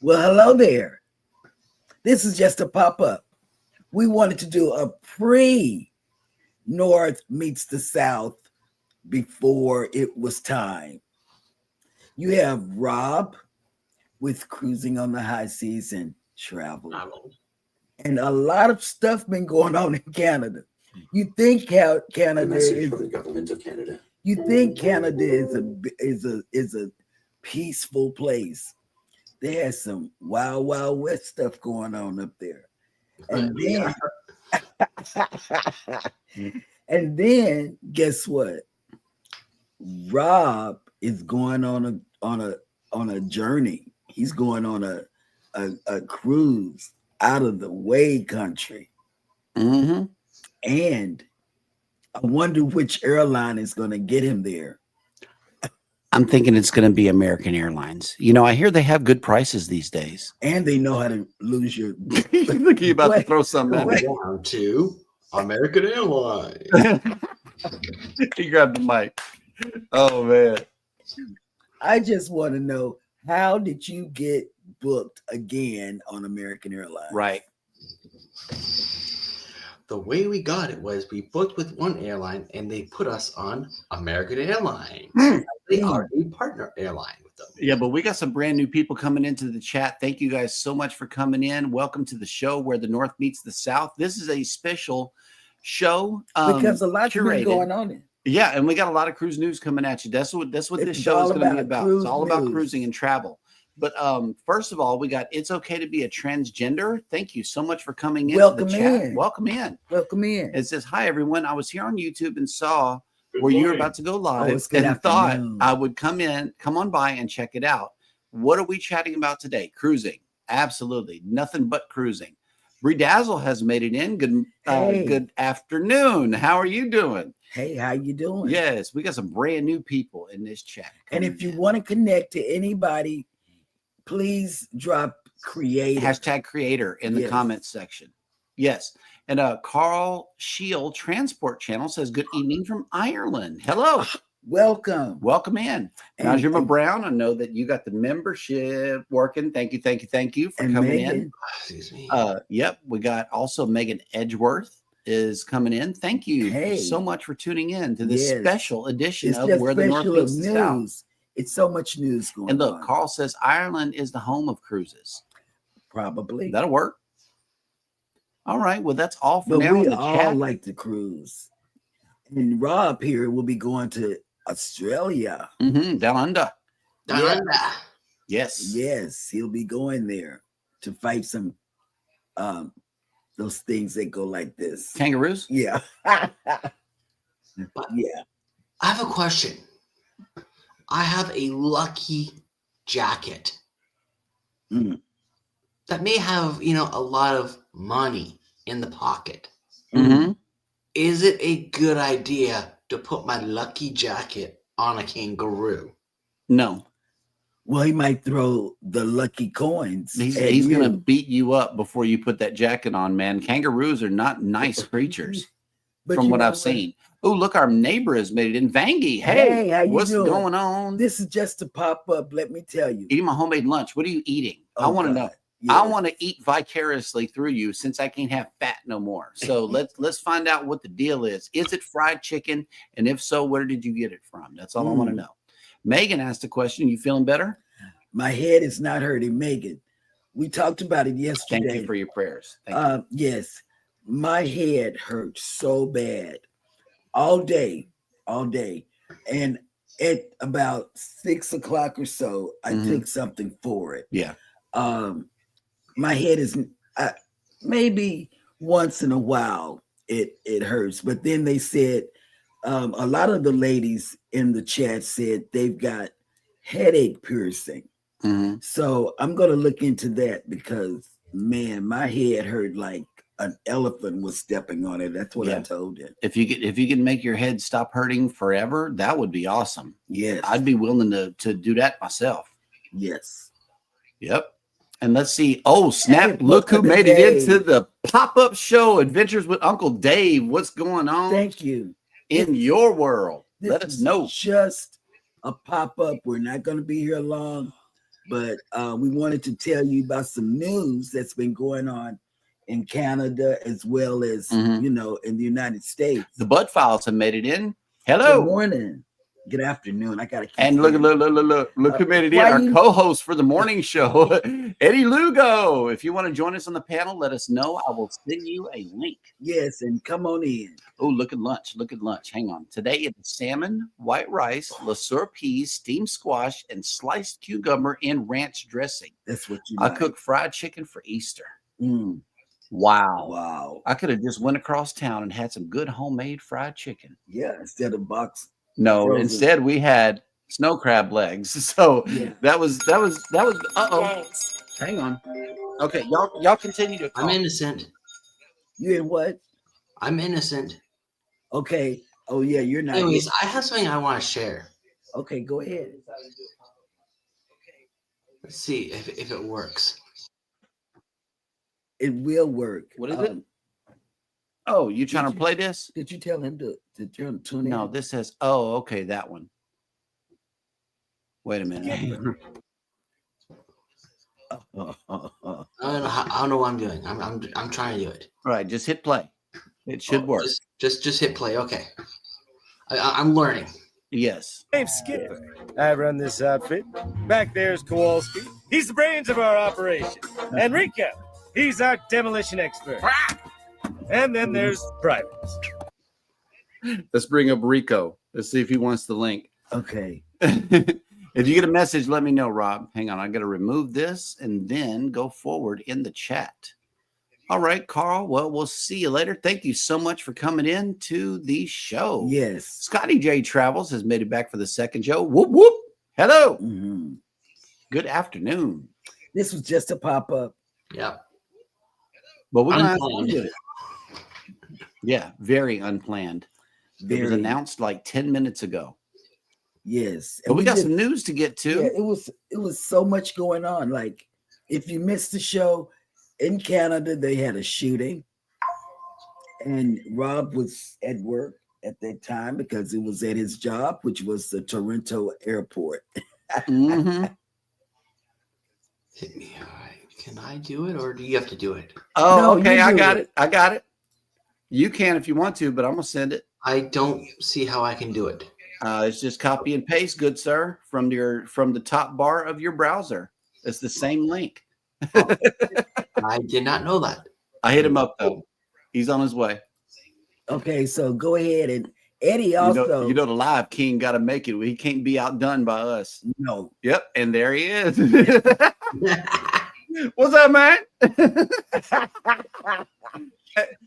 Well, hello there. This is just a pop up. We wanted to do a pre North meets the South before it was time. You have Rob with Cruising on the High Seas and Travel. And a lot of stuff been going on in Canada. You think Canada is from the government of Canada. You think Canada is a peaceful place. There's some wild, wild west stuff going on up there. And then guess what? Rob is going on a journey. He's going on a cruise out of the way country. Mm-hmm. And I wonder which airline is going to get him there. I'm thinking it's going to be American Airlines. You know, I hear they have good prices these days. And they know how to lose your... Look, you about to throw something at me. Down to American Airlines. He grabbed the mic. Oh, man. I just want to know, how did you get booked again on American Airlines? Right. The way we got it was we booked with one airline and they put us on American Airlines. They are a partner airline with them. Yeah, but we got some brand new people coming into the chat. Thank you guys so much for coming in. Welcome to the show where the North meets the South. This is a special show. Because a lot's been going on in. Yeah, and we got a lot of cruise news coming at you. That's what this show is going to be about. It's all about cruising and travel. But first of all, we got It's Okay to Be a Transgender. Thank you so much for coming in. Welcome to the chat. in. Welcome in. Welcome in. It says, hi, everyone. I was here on YouTube and saw where you were about to go live and thought I would come on by and check it out. What are we chatting about today? Cruising. Absolutely. Nothing but cruising. Redazzle has made it in. Good afternoon. How are you doing? Hey, how you doing? Yes, we got some brand new people in this chat. And if you want to connect to anybody, please drop creator. Hashtag creator in the comments section. Yes. And Carl Shield Transport Channel says, good evening from Ireland. Hello. Welcome. Welcome in. Now, Jim Brown, I know that you got the membership working. Thank you for coming in. Excuse me. Yep. We got also Megan Edgeworth is coming in. Thank you so much for tuning in to this special edition of Where the North Meets the South. It's so much news going on. And look, Carl says Ireland is the home of cruises. Probably. That'll work. All right. Well, that's all for now. We all like to cruise. And Rob here will be going to Australia. Down under. Down under. Yes. Yes, he'll be going there to fight some those things that go like this. Kangaroos? Yeah. Yeah. I have a question. I have a lucky jacket that may have, a lot of money in the pocket. Is it a good idea to put my lucky jacket on a kangaroo? No. Well, he might throw the lucky coins. He's going to beat you up before you put that jacket on, man. Kangaroos are not nice creatures from what I've seen. Oh, look, our neighbor has made it in. Vangie. Hey, how you what's doing? Going on? This is just a pop up. Let me tell you. Eating my homemade lunch. What are you eating? I want to know. Yes. I want to eat vicariously through you since I can't have fat no more. So let's find out what the deal is. Is it fried chicken? And if so, where did you get it from? That's all I want to know. Megan asked a question. You feeling better? My head is not hurting, Megan. We talked about it yesterday. Thank you for your prayers. Thank you. Yes, my head hurt so bad all day. And at about 6 o'clock or so, I took something for it. Yeah. My head is maybe once in a while it hurts, but then they said a lot of the ladies in the chat said they've got headache piercing. So I'm going to look into that because, man, my head hurt like an elephant was stepping on it. That's what I told him. If you can make your head stop hurting forever, that would be awesome. Yes. I'd be willing to do that myself. Yes. Yep. And let's see. Oh, snap. Look who made it into the pop-up show, Adventures with Uncle Dave. What's going on? Thank you. In your world. Let us know. Just a pop-up. We're not going to be here long. but we wanted to tell you about some news that's been going on in Canada as well as in the United States. The Bud Files have made it in. Hello. Good morning. Good afternoon. I gotta keep and look who made it in. Our co-host for the morning show, Eddie Lugo. If you want to join us on the panel, let us know. I will send you a link. Yes, and come on in. Oh, look at lunch. Look at lunch. Hang on. Today it's salmon, white rice, LeSueur peas, steamed squash, and sliced cucumber in ranch dressing. That's what you I like. cooked fried chicken for Easter. Mm. Wow. I could have just went across town and had some good homemade fried chicken. Yeah, instead of box. No, frozen. Instead we had snow crab legs. So that was Thanks. Hang on. Okay, y'all continue to I'm innocent. You in what? I'm innocent. Okay. Oh yeah, you're not. Anyways, I have something I want to share. Okay, go ahead. Let's see if it works. It will work. What is it? Oh, you trying to play this? Did you tell him to tune in? No, this says, oh, okay, that one. Wait a minute. I don't know what I'm doing. I'm trying to do it. All right, just hit play. It should work. Just hit play. Okay. I'm learning. Yes. Name's Skipper. I run this outfit. Back there's Kowalski. He's the brains of our operation. Enrico. He's our demolition expert. And then there's Private. Let's bring up Rico. Let's see if he wants the link. Okay. If you get a message, let me know, Rob. Hang on. I got to remove this and then go forward in the chat. All right, Carl. Well, we'll see you later. Thank you so much for coming in to the show. Yes. Scotty J Travels has made it back for the second show. Whoop, whoop. Hello. Mm-hmm. Good afternoon. This was just a pop-up. Yeah. But we're going Unplanned. to Yeah, very unplanned. It was announced like 10 minutes ago. Yes. But we got some news to get to. Yeah, it was so much going on. Like, if you missed the show, in Canada, they had a shooting. And Rob was at work at that time because it was at his job, which was the Toronto airport. Mm-hmm. All right. Can I do it or do you have to do it? Oh, No, okay. you I do got it. it. I got it. You can if you want to, but I'm going to send it. I don't see how I can do it. It's just copy and paste, good sir, from the top bar of your browser. It's the same link. I did not know that. I hit him up though. He's on his way. Okay, so go ahead. And Eddie also. You know the live king got to make it. He can't be outdone by us. No. Yep, and there he is. What's up, man?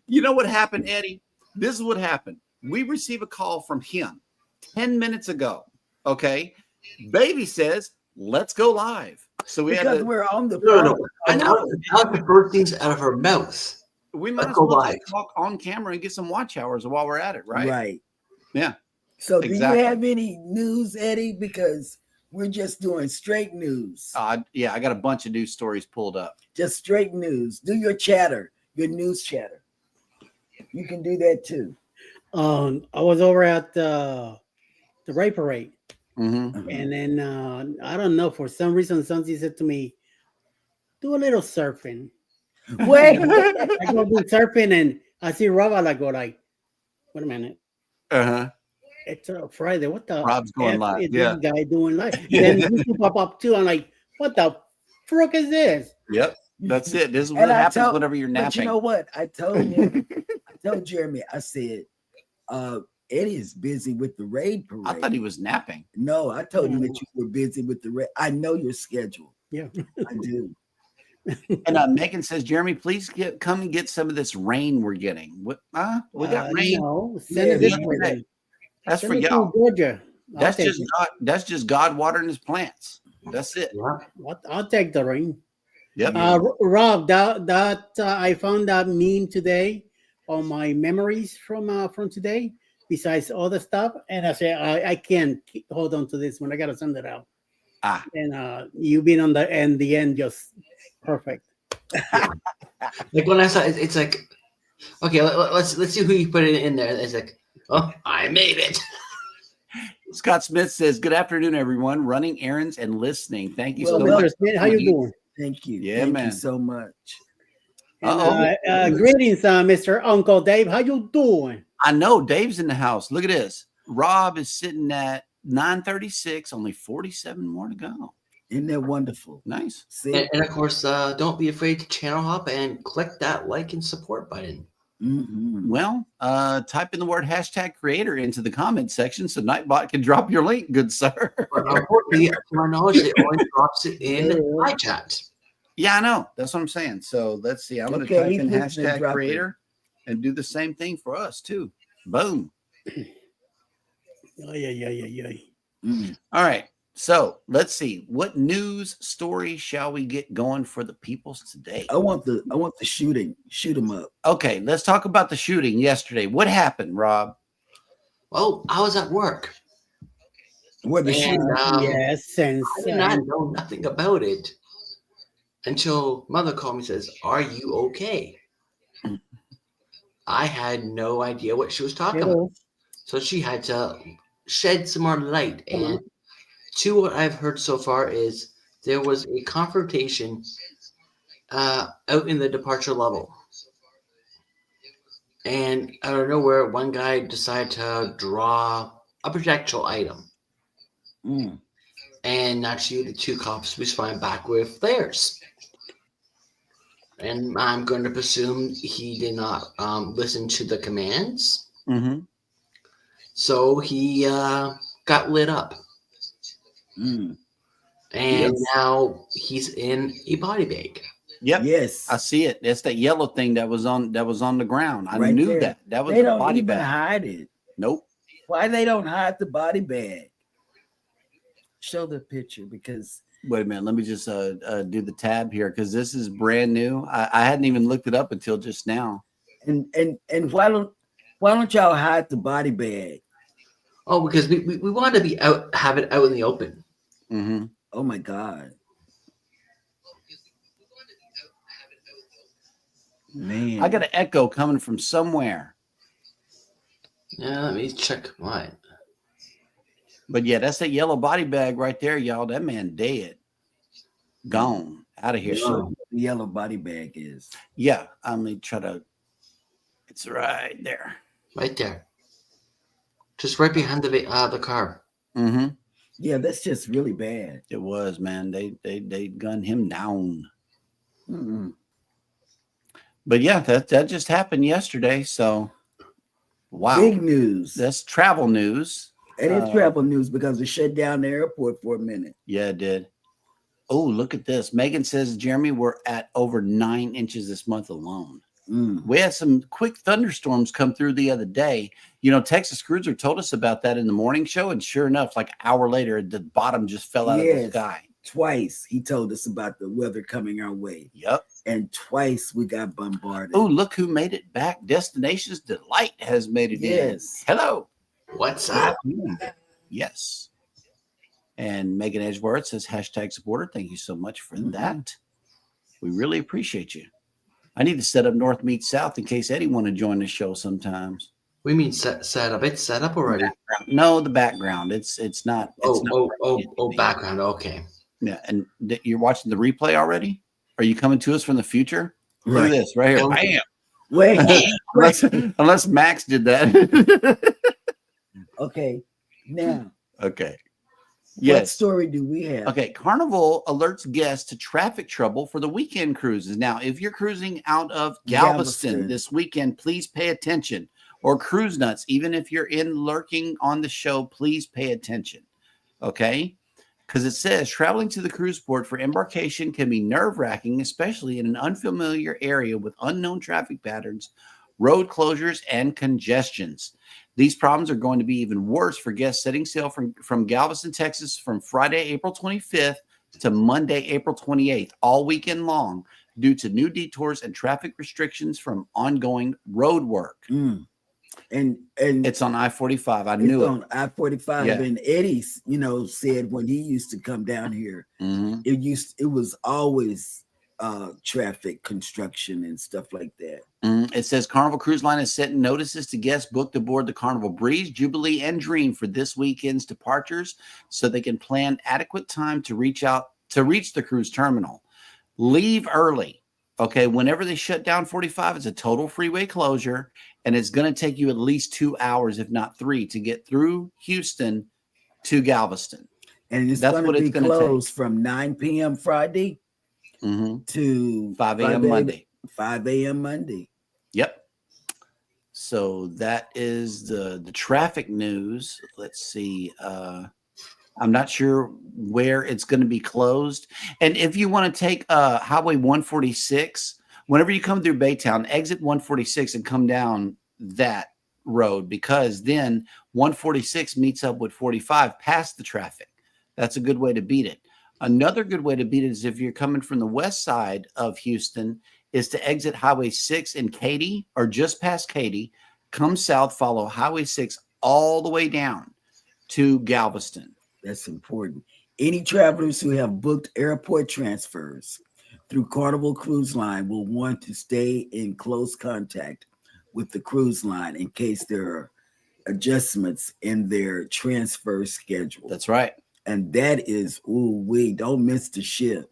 You know what happened, Eddie? This is what happened. We received a call from him 10 minutes ago. Okay. Baby says, let's go live. So because we're on the No. And out the first things out of her mouth. we might let's as go well live. just talk on camera and get some watch hours while we're at it, right? Right. Yeah. So Exactly. do you have any news, Eddie? Because we're just doing straight news. Yeah, I got a bunch of news stories pulled up. Just straight news. Do your chatter, your news chatter. You can do that too. I was over at the Ray Parade, Mm-hmm. and then I don't know, for some reason, somebody said to me, "Do a little surfing." Wait. I go do surfing, and I see Rob. I go like, "Wait a minute, Uh-huh. it's Friday. What the? Rob's going F live. is Yeah. this guy doing live?" Then you pop up too. I'm like, "What the frick is this?" Yep. That's it. This is And what I happens told- whenever you're napping. But you know what? I told him, I told Jeremy, I said, Eddie is busy with the raid parade. I thought he was napping. No, I told him that you were busy with the raid. I know your schedule. Yeah. I do. And Megan says, Jeremy, please come and get some of this rain we're getting. What? We got rain. No, Yeah, send it this this way. then. That's for Send it to y'all. Georgia. I'll That's take just it. God. That's just God watering his plants. That's it. Yeah. I'll take the rain. Yep. Rob, that I found that meme today on my memories from today. Besides all the stuff, and I say I can't hold on to this one. I gotta send it out. And you've been on the end just perfect. Like when I saw it, it's like, okay, let's see who you put it in there. It's like, oh, I made it. Scott Smith says, "Good afternoon, everyone. Running errands and listening. Thank you Well, so well, much. Mr. Smith, how you doing? Thank you. Yeah, Thank man. you so much. And, greetings, Mr. Uncle Dave. How you doing? I know Dave's in the house. Look at this. Rob is sitting at 9:36. Only 47 more to go. Isn't that wonderful? Nice. See? And of course, don't be afraid to channel hop and click that like and support button. Mhm. Well, type in the word #creator into the comment section so Nightbot can drop your link, good sir. But unfortunately, to my knowledge, it only drops it in my chat. Yeah, I know. That's what I'm saying. So let's see. I'm going to Okay, type he's in listening, drop it. #creator and do the same thing for us too. Boom. Oh, yeah. Mm. All right. So let's see. What news story shall we get going for the peoples today? I want the shooting. Shoot him up. Okay, let's talk about the shooting yesterday. What happened, Rob? Well, I was at work. Where the And, shooting? Yes, since I did not know nothing about it until mother called me and says, "Are you okay?" I had no idea what she was talking about. So she had to shed some more light. And to what I've heard so far is there was a confrontation out in the departure level. And out of nowhere, one guy decided to draw a projectile item. Mm. And naturally, the two cops respond back with theirs. And I'm going to presume he did not listen to the commands. Mm-hmm. So he got lit up. Mm. And now he's in a body bag. Yep. Yes. I see it. That's that yellow thing that was on the ground. I Right knew there. that. That was They the don't body even bag. hide it. Nope. Why they don't hide the body bag? Show the picture because Wait a minute. Let me just do the tab here because this is brand new. I hadn't even looked it up until just now. and why don't y'all hide the body bag? Oh, because we want to be out, have it out in the open. Mm-hmm. Oh my God. Man. I got an echo coming from somewhere. Yeah, let me check mine. But yeah, that's that yellow body bag right there, y'all. That man dead. Gone. Out of here. So the yellow body bag is. Yeah, I'm gonna try to. It's right there. Right there. Just right behind the car. Mm-hmm. Yeah, that's just really bad. It was, man. They gunned him down. Mm-mm. But yeah, that just happened yesterday. So wow. Big news. That's travel news. And it's travel news because they shut down the airport for a minute. Yeah, it did. Oh, look at this. Megan says, Jeremy, we're at over 9 inches this month alone. Mm. We had some quick thunderstorms come through the other day. You know, Texas Cruiser told us about that in the morning show. And sure enough, like an hour later, the bottom just fell out of the sky. Twice he told us about the weather coming our way. Yep. And twice we got bombarded. Oh, look who made it back. Destinations Delight has made it in. Yes. Hello. What's up? Yes. And Megan Edgeworth says, #supporter. Thank you so much for that. We really appreciate you. I need to set up North Meets South in case Eddie want to join the show sometimes. We mean set up. It's set up already. No, the background. It's not. It's not Background. Okay. Yeah, and you're watching the replay already? Are you coming to us from the future? Look Right. at this right here. Bam. Wait. unless Max did that. Okay. Now, Okay. what Yes. story do we have? Okay. Carnival alerts guests to traffic trouble for the weekend cruises. Now, if you're cruising out of Galveston this weekend, please pay attention. Or Cruise Nuts, even if you're lurking on the show, please pay attention. Okay. Because it says traveling to the cruise port for embarkation can be nerve-wracking, especially in an unfamiliar area with unknown traffic patterns, road closures, and congestions. These problems are going to be even worse for guests setting sail from Galveston, Texas from Friday, April 25th to Monday, April 28th, all weekend long, due to new detours and traffic restrictions from ongoing road work. Mm. And It's on I-45. I knew it. on I-45. Yeah. And Eddie, said when he used to come down here, Mhm. it was always traffic construction and stuff like that. It says Carnival Cruise Line has sent notices to guests booked aboard the Carnival Breeze, Jubilee, and Dream for this weekend's departures, so they can plan adequate time to reach the cruise terminal. Leave early. Okay, whenever they shut down 45, it's a total freeway closure, and it's going to take you at least 2 hours, if not 3, to get through Houston to Galveston. And it's going to be closed from 9 p.m. Friday to 5 a.m. Monday. 5 a.m. Monday. Yep. So that is the traffic news. Let's see. I'm not sure where it's going to be closed. And if you want to take Highway 146, whenever you come through Baytown, exit 146 and come down that road, because then 146 meets up with 45 past the traffic. That's a good way to beat it. Another good way to beat it is if you're coming from the west side of Houston, is to exit Highway 6 in Katy or just past Katy, come south, follow Highway 6 all the way down to Galveston. That's important. Any travelers who have booked airport transfers through Carnival Cruise Line will want to stay in close contact with the cruise line in case there are adjustments in their transfer schedule. That's right. And that is, don't miss the ship.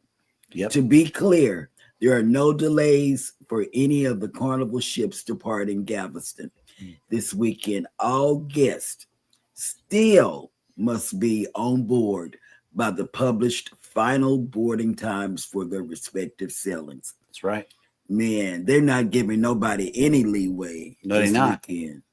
Yep. To be clear, there are no delays for any of the Carnival ships departing Galveston this weekend. All guests still must be on board by the published final boarding times for their respective sailings. That's right. Man, they're not giving nobody any leeway. No, they're not. Weekend.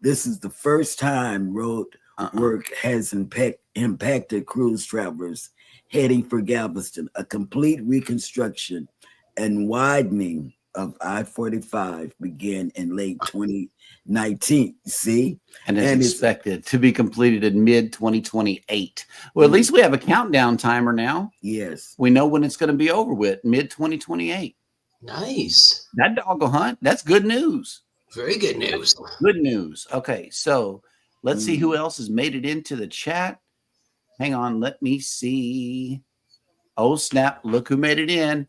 This is the first time road work has impacted cruise travelers heading for Galveston. A complete reconstruction and widening of I-45 began in late 2019. See? And it's expected to be completed in mid-2028. Well, at least we have a countdown timer now. Yes. We know when it's going to be over with, mid-2028. Nice. That doggo hunt, that's good news. Very good news. Good news. Okay, so let's see who else has made it into the chat. Hang on, let me see. Oh, snap. Look who made it in.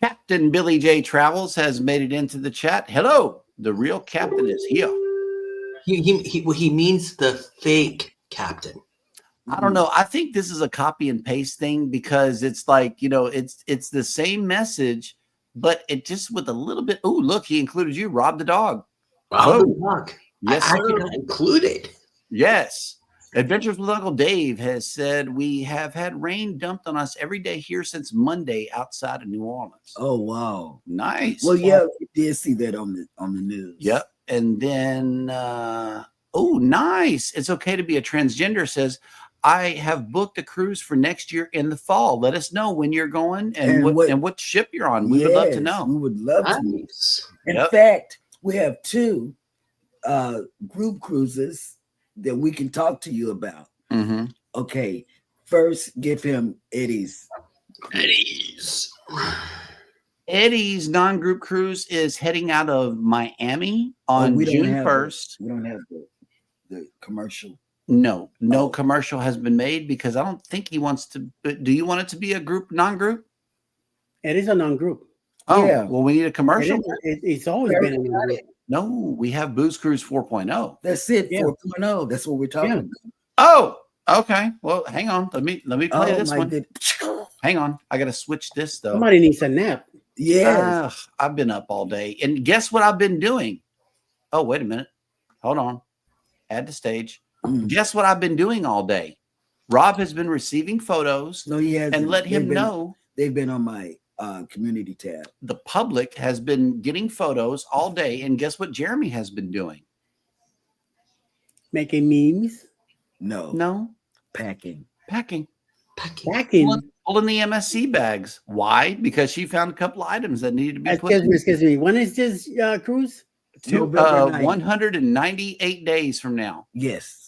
Captain Billy J. Travels has made it into the chat. Hello, the real captain is here. He means the fake captain. I don't know. I think this is a copy and paste thing because it's like, it's the same message, but it just with a little bit. Oh, look, he included you, Rob the dog. Rob the dog. Yes, I sir. got included. Yes. Adventures with Uncle Dave has said we have had rain dumped on us every day here since Monday outside of New Orleans. Oh, wow. Nice. Well, yeah, we did see that on the news. Yep. And then, nice. It's okay to be a transgender says, I have booked a cruise for next year in the fall. Let us know when you're going and what ship you're on. We would love to know. We would love to. Nice. In fact, we have 2 group cruises that we can talk to you about. Mm-hmm. Okay, first give him Eddie's. Eddie's non-group cruise is heading out of Miami on June 1st. We don't have the commercial. No commercial has been made because I don't think he wants to. Do you want it to be a group, non-group? It is a non-group. Oh, yeah. Well, we need a commercial. It's always been a non-group. No, we have Booze Cruise 4.0. That's it. Yeah. 4.0. That's what we're talking about. Oh, okay. Well, hang on. Let me play this one. God. Hang on. I got to switch this though. Somebody needs a nap. Yeah. I've been up all day, and guess what I've been doing? Oh, wait a minute. Hold on. Add to stage. Guess what I've been doing all day? Rob has been receiving photos. No, he hasn't. And let him know. They've been on my community tab. The public has been getting photos all day, and guess what Jeremy has been doing? Making memes. No. Packing. Packing. Pulling the MSC bags. Why? Because she found a couple items that needed to be put. Excuse me. When is this cruise? 198 days from now. Yes.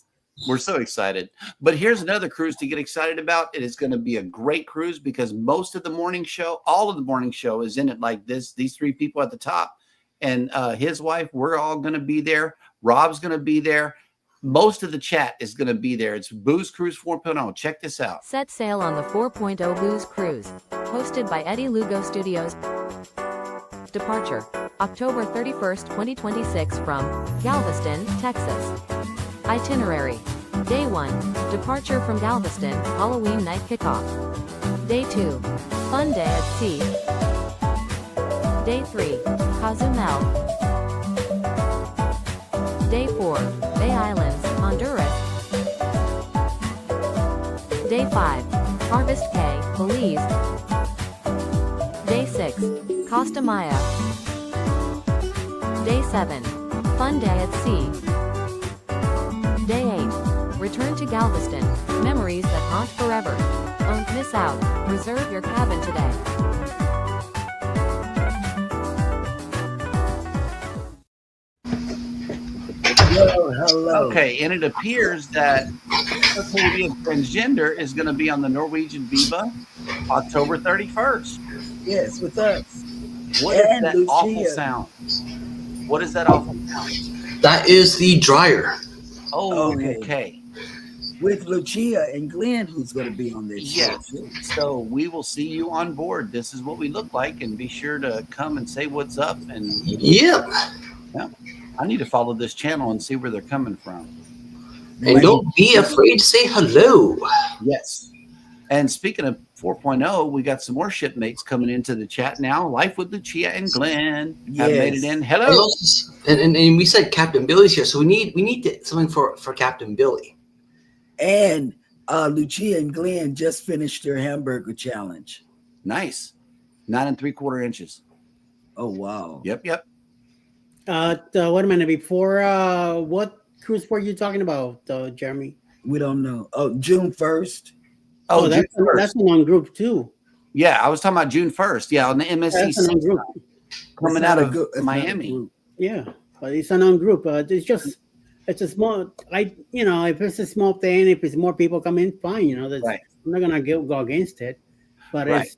We're so excited. But here's another cruise to get excited about. It is going to be a great cruise because most of the morning show, all of the morning show is in it like this. These 3 people at the top and his wife, we're all going to be there. Rob's going to be there. most of the chat is going to be there. It's Booze Cruise 4.0. Check this out. Set sail on the 4.0 Booze Cruise, hosted by Eddie Lugo Studios. Departure, October 31st, 2026 from Galveston, Texas. Itinerary, Day 1, departure from Galveston, Halloween night kickoff. Day 2, fun day at sea. Day 3, Cozumel. Day 4, Bay Islands, Honduras. Day 5, Harvest Cay, Belize. Day 6, Costa Maya. Day 7, fun day at sea. Day 8, return to Galveston, memories that haunt forever. Don't miss out, reserve your cabin today. Hello. Okay, and it appears that Lady Transgender is going to be on the Norwegian Viva October 31st. Yes, with us. What is And that Lucia. awful sound? What is that awful sound? That is the dryer. Oh, Okay. okay. With Lucia and Glenn, who's going to be on this Yes. show. So we will see you on board. This is what we look like, and be sure to come and say what's up. And Yep. I need to follow this channel and see where they're coming from. And don't be afraid to say hello. Yes. And speaking of 4.0, we got some more shipmates coming into the chat now. Life with Lucia and Glenn have made it Yes. in. Hello. And we said Captain Billy's here, so we need something for Captain Billy. And Lucia and Glenn just finished their hamburger challenge. Nice. 9 3/4 inches. Oh, wow. Yep. Wait a minute. Before, what cruise were you talking about, Jeremy? We don't know. Oh, June 1st. Oh, June that's 1st. a non-group too. Yeah, I was talking about June 1st. Yeah, on the MSC That's a non-group. coming It's out not a of good- it's not a Miami. group. Yeah, but it's a non-group. It's a small. If it's a small thing, if it's more people come in, fine. Right. I'm not gonna go against it. But Right.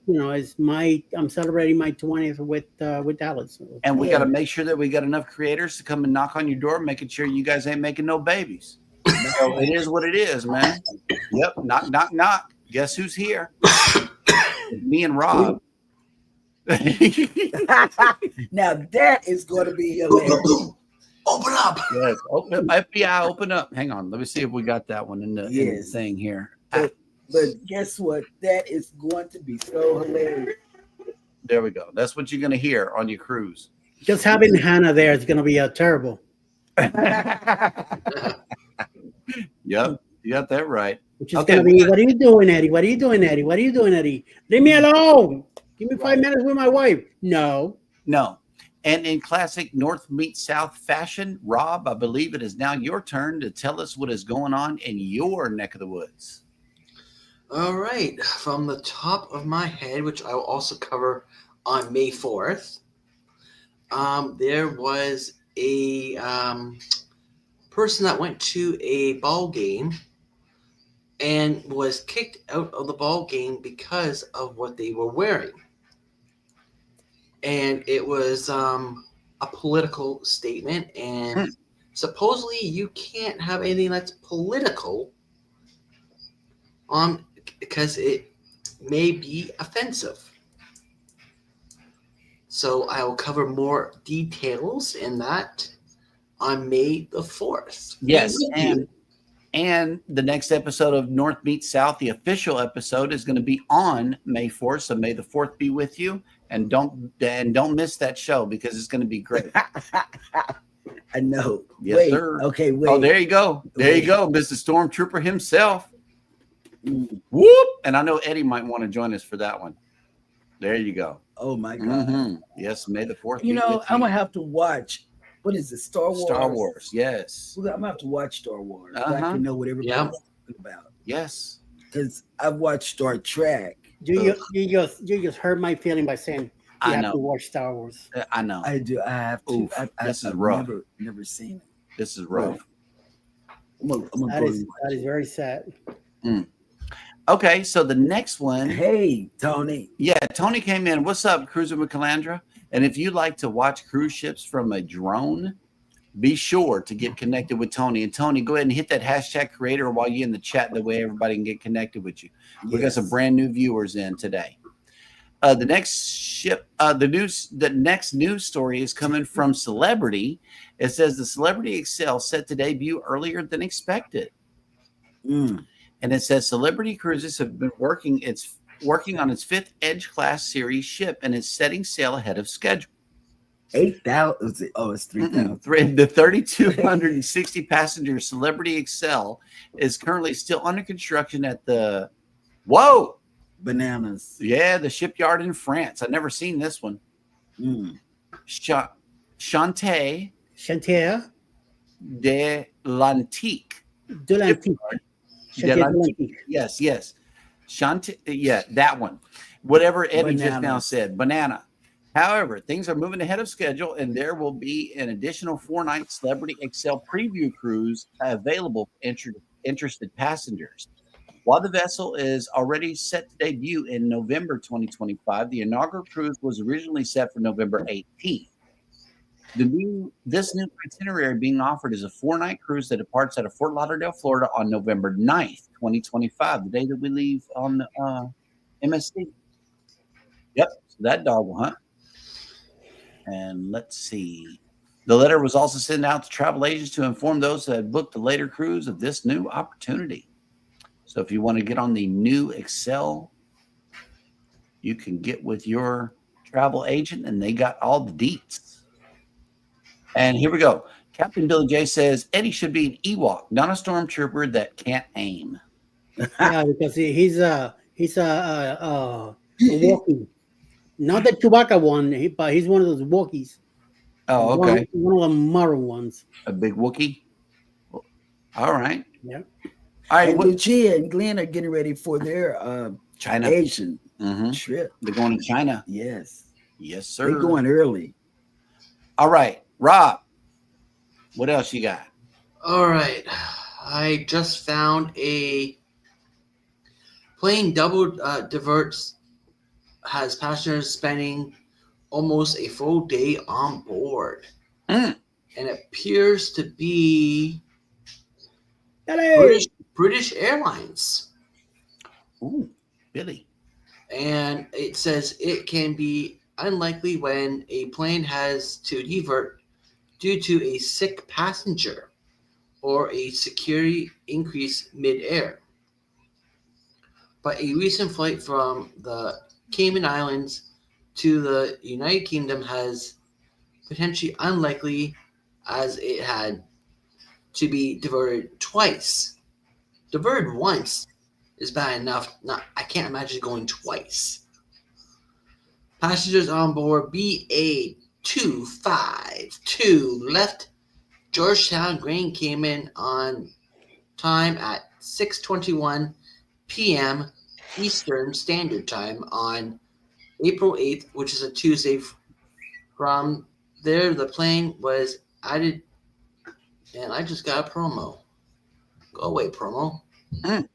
I'm celebrating my 20th with Dallas. So, And we Yeah. got to make sure that we got enough creators to come and knock on your door, making sure you guys ain't making no babies. So it is what it is, man. Yep. Knock, knock, knock. Guess who's here? Me and Rob. Now that is going to be hilarious. Open up. Yes. Open up. FBI, open up. Hang on. Let me see if we got that one in the Yes. thing here. But guess what? That is going to be so hilarious. There we go. That's what you're going to hear on your cruise. just having Hannah there is gonna be terrible. Yep. You got that right. Which is Okay. gonna be, what are you doing, Eddie? What are you doing, Eddie? What are you doing, Eddie? Leave me alone. Give me 5 minutes with my wife. No. No. And in classic North meets South fashion, Rob, I believe it is now your turn to tell us what is going on in your neck of the woods. All right. From the top of my head, which I will also cover on May 4th, there was a person that went to a ball game and was kicked out of the ball game because of what they were wearing. And it was a political statement, and supposedly you can't have anything that's political because it may be offensive. So I will cover more details in that on May the 4th. Yes. Thank you. And the next episode of North Meets South, the official episode, is going to be on May 4th. So May the 4th be with you. And don't miss that show because it's going to be great. I know. Yes, wait. sir. Okay, wait. Oh, there you go. There you Wait. go. Mr. Stormtrooper himself. Mm. Whoop. And I know Eddie might want to join us for that one. There you go. Oh my God. Mhm. Yes, May the 4th. You be know, with I'm gonna have to watch. What is it? Star Wars. Star Wars. Yes. I'm gonna have to watch Star Wars. So I Uh-huh. can know what everybody's Yeah. talking about. Yes. Because I've watched Star Trek. You just hurt my feeling by saying you I have know. to watch Star Wars. I know. I do. I have to. Oof, this is I've rough. Never seen it. This is rough. I'm gonna That go is and watch that is it. very sad. Okay, so the next one. Hey, Tony. Yeah, Tony came in. What's up, Cruiser with Calandra? And if you like to watch cruise ships from a drone, be sure to get connected with Tony. And Tony, go ahead and hit that hashtag creator while you're in the chat. That way everybody can get connected with you. We got some brand new viewers in today. The next news story is coming from Celebrity. It says the Celebrity Excel set to debut earlier than expected. And it says Celebrity Cruises have been working on its 5th Edge class series ship and is setting sail ahead of schedule. 8,000. Oh, it's 3,000. The 3,260 passenger Celebrity Excel is currently still under construction at the Bananas. Yeah, the shipyard in France. I've never seen this one. Chantier de l'Antique. De l'Antique. Yes. Chantier, yeah, that one. Whatever Eddie just now said. Banana. However, things are moving ahead of schedule, and there will be an additional 4-night Celebrity Excel preview cruise available for interested passengers. While the vessel is already set to debut in November 2025, the inaugural cruise was originally set for November 18th. This new itinerary being offered is a 4-night cruise that departs out of Fort Lauderdale, Florida on November 9th, 2025, the day that we leave on MSC. Yep, so that dog will hunt. And let's see. The letter was also sent out to travel agents to inform those that had booked the later cruise of this new opportunity. So if you want to get on the new Excel, you can get with your travel agent, and they got all the deets. And here we go. Captain Billy J says Eddie should be an Ewok, not a stormtrooper that can't aim. Yeah, because he's a Wookiee. Not the Chewbacca one, but he's one of those Wookiees. Oh, okay. One of the maroon ones. A big Wookiee. All right. Yeah. All right. And Lucia and Glenn are getting ready for their China Asian trip. They're going to China. Yes, sir. They're going early. All right, Rob. What else you got? All right, I just found a plane double diverts has passengers spending almost a full day on board, and it appears to be British Airlines. Ooh, Billy. And it says it can be unlikely when a plane has to divert due to a sick passenger or a security increase mid-air. But a recent flight from the Cayman Islands to the United Kingdom has potentially unlikely, as it had to be diverted twice. Diverted once is bad enough. I can't imagine going twice. Passengers on board BA252 left Georgetown, Grand Cayman on time at 6:21 p.m. Eastern Standard Time on April 8th, which is a Tuesday. From there, the plane was added, and I just got a promo. Go away, promo. I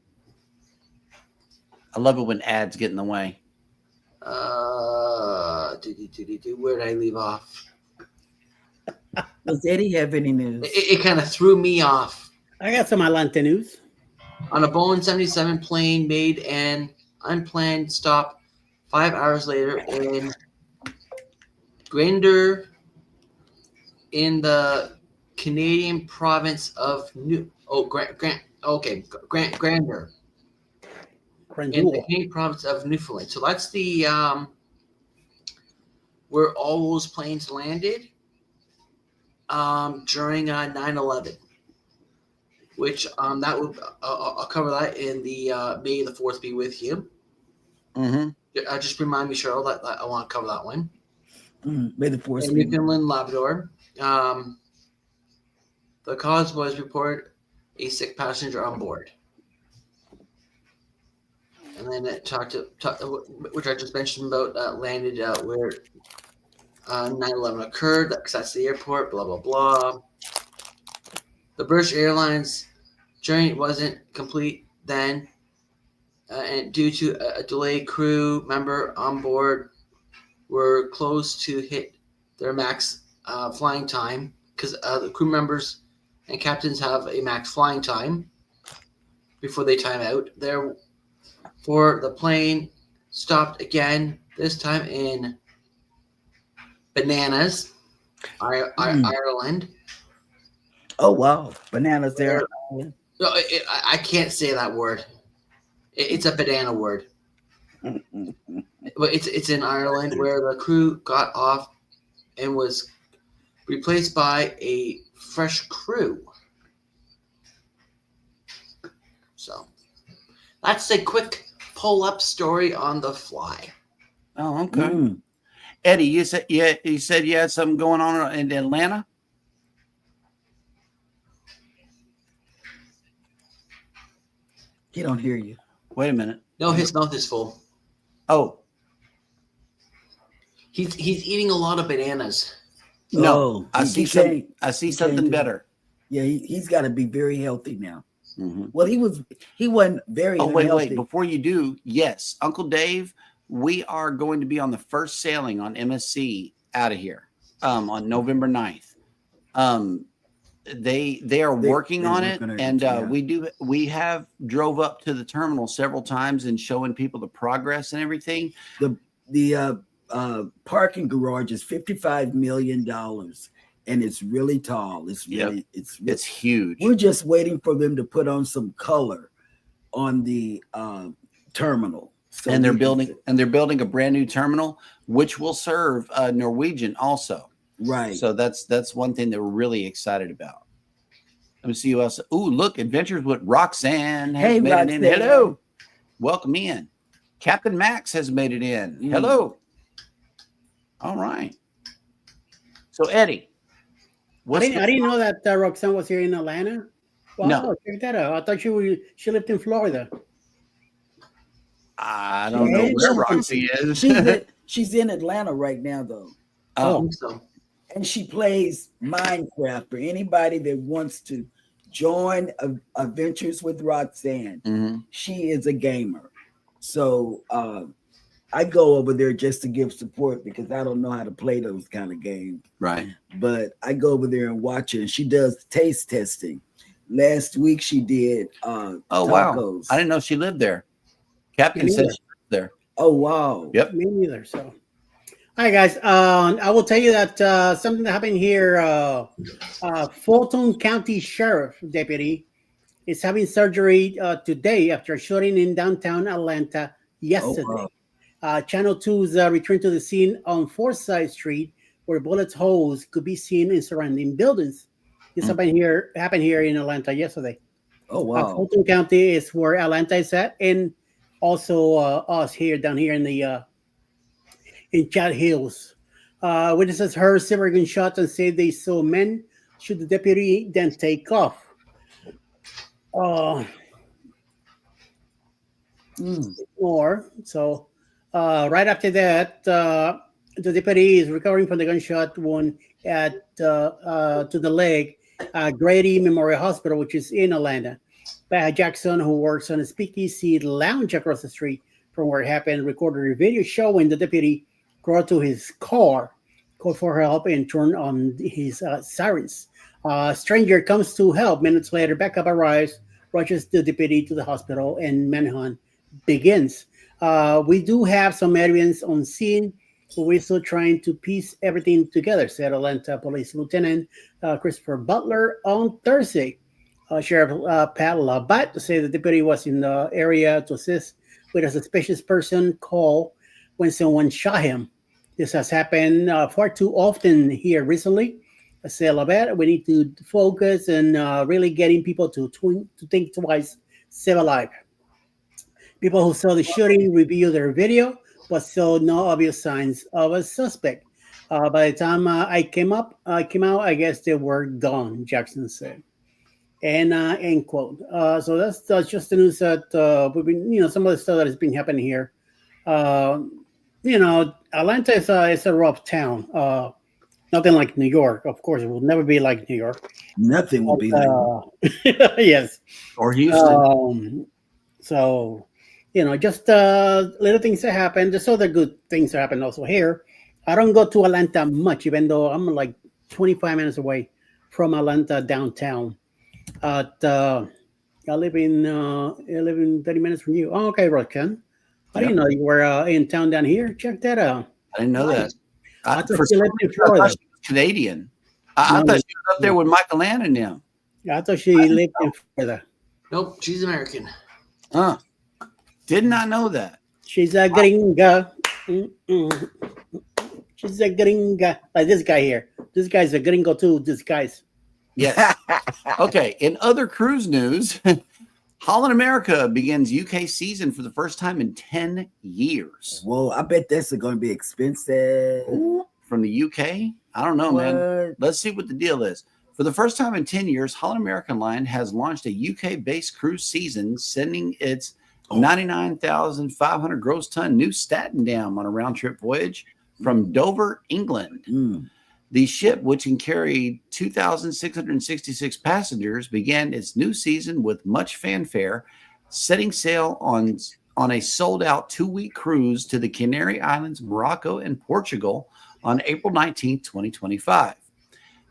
love it when ads get in the way. Where did I leave off? Does Eddie have any news? It kind of threw me off. I got some Atlanta news. On a Boeing 77 plane made an unplanned stop 5 hours later in Grander in the Canadian province of Grander in the Canadian province of Newfoundland. So that's the where all those planes landed during 9/11. Which that would I'll cover that in the May the 4th be with you. Just remind me, Cheryl, that I want to cover that one. May the 4th. Newfoundland, Labrador. The cause was reported a sick passenger on board. And then it talked, which I just mentioned about, landed where 9/11 occurred, because that's the airport, blah, blah, blah. The British Airlines journey wasn't complete then, and due to a delayed crew member on board were close to hit their max flying time because the crew members and captains have a max flying time before they time out. Therefore, the plane stopped again, this time in Bananas, Ireland. Oh wow, bananas there. No, I can't say that word. It's a banana word. But it's in Ireland, where the crew got off and was replaced by a fresh crew. So that's a quick pull-up story on the fly. Oh, okay. Eddie, you said you had something going on in Atlanta. He don't hear you. Wait a minute. No, his mouth is full. Oh, He's eating a lot of bananas. no. I see something. I see he something can't do better. Yeah, he's got to be very healthy now. Mm-hmm. Well, he wasn't very. Oh, wait. unhealthy. Before you do, yes, Uncle Dave, we are going to be on the first sailing on MSC out of here on November 9th. They are working on it, and we have drove up to the terminal several times and showing people the progress and everything. The parking garage is $55 million, and it's really tall. It's really it's huge. We're just waiting for them to put on some color on the terminal. So and they're building a brand new terminal, which will serve Norwegian also. Right. So that's one thing that we're really excited about. Let me see who else. Ooh, look, Adventures with Roxanne has made it in. Hello. Welcome in. Captain Max has made it in. Hello. All right. So Eddie, I didn't know that Roxanne was here in Atlanta. Wow, No. check that out. I thought she lived in Florida. I don't know where Roxy is. She's in Atlanta right now, though. Oh, So And she plays Minecraft for anybody that wants to join Adventures with Roxanne. mhm. She is a gamer. So I go over there just to give support because I don't know how to play those kind of games. Right. But I go over there and watch her, and she does taste testing. Last week she did Oh, tacos. wow. I didn't know she lived there. Captain Me said neither. she lived there. Oh wow. Yep. Me neither. So, all right, guys. I will tell you that something that happened here. Fulton County Sheriff Deputy is having surgery today after shooting in downtown Atlanta yesterday. Oh, wow. Channel 2's returned to the scene on Forsyth Street, where bullet holes could be seen in surrounding buildings. This happened here in Atlanta yesterday. Oh wow. Fulton County is where Atlanta is at, and also us down here in the in Chat Hills. Witnesses heard several gunshots and said they saw men shoot the deputy, then take off. Right after that, the deputy is recovering from the gunshot wound to the leg at Grady Memorial Hospital, which is in Atlanta. Pat Jackson, who works on a speakeasy lounge across the street from where it happened, recorded a video showing the deputy go to his car, call for help, and turn on his sirens. A stranger comes to help. Minutes later, backup arrives, rushes the deputy to the hospital, and manhunt begins. We do have some evidence on scene, but we're still trying to piece everything together, said Atlanta Police Lieutenant Christopher Butler on Thursday. Sheriff Pat Labatt said the deputy was in the area to assist with a suspicious person call when someone shot him. This has happened far too often here recently. I said Labatt, we need to focus and really getting people to think twice, save a life. People who saw the shooting reviewed their video, but saw no obvious signs of a suspect. By the time I came out, I guess they were gone, Jackson said. And end quote. So that's just the news that we've been, some of the stuff that has been happening here. Atlanta is a rough town. Nothing like New York. Of course, it will never be like New York. Nothing will be like yes. Or Houston. So, just little things that happen. There's other good things that happen also here. I don't go to Atlanta much, even though I'm like 25 minutes away from Atlanta downtown. I live in 30 minutes from you. Oh, okay, Rokan. I didn't know you were in town down here. Check that out. I didn't know that. I thought For she some lived in reason, I thought Florida. she was Canadian. I thought she was up there with Michael Land and them. I thought she lived in Florida. Nope, she's American. Did not know that. She's a gringa. She's a gringa. Like this guy here. This guy's a gringo too. This guy's. Yes. Okay. In other cruise news, Holland America begins UK season for the first time in 10 years. Whoa, I bet that's going to be expensive. From the UK? I don't know, man. Let's see what the deal is. For the first time in 10 years, Holland American Line has launched a UK-based cruise season, sending its 99,500 gross ton new Statendam on a round-trip voyage from Dover, England. The ship, which can carry 2,666 passengers, began its new season with much fanfare, setting sail on a sold-out 2-week cruise to the Canary Islands, Morocco, and Portugal on April 19, 2025.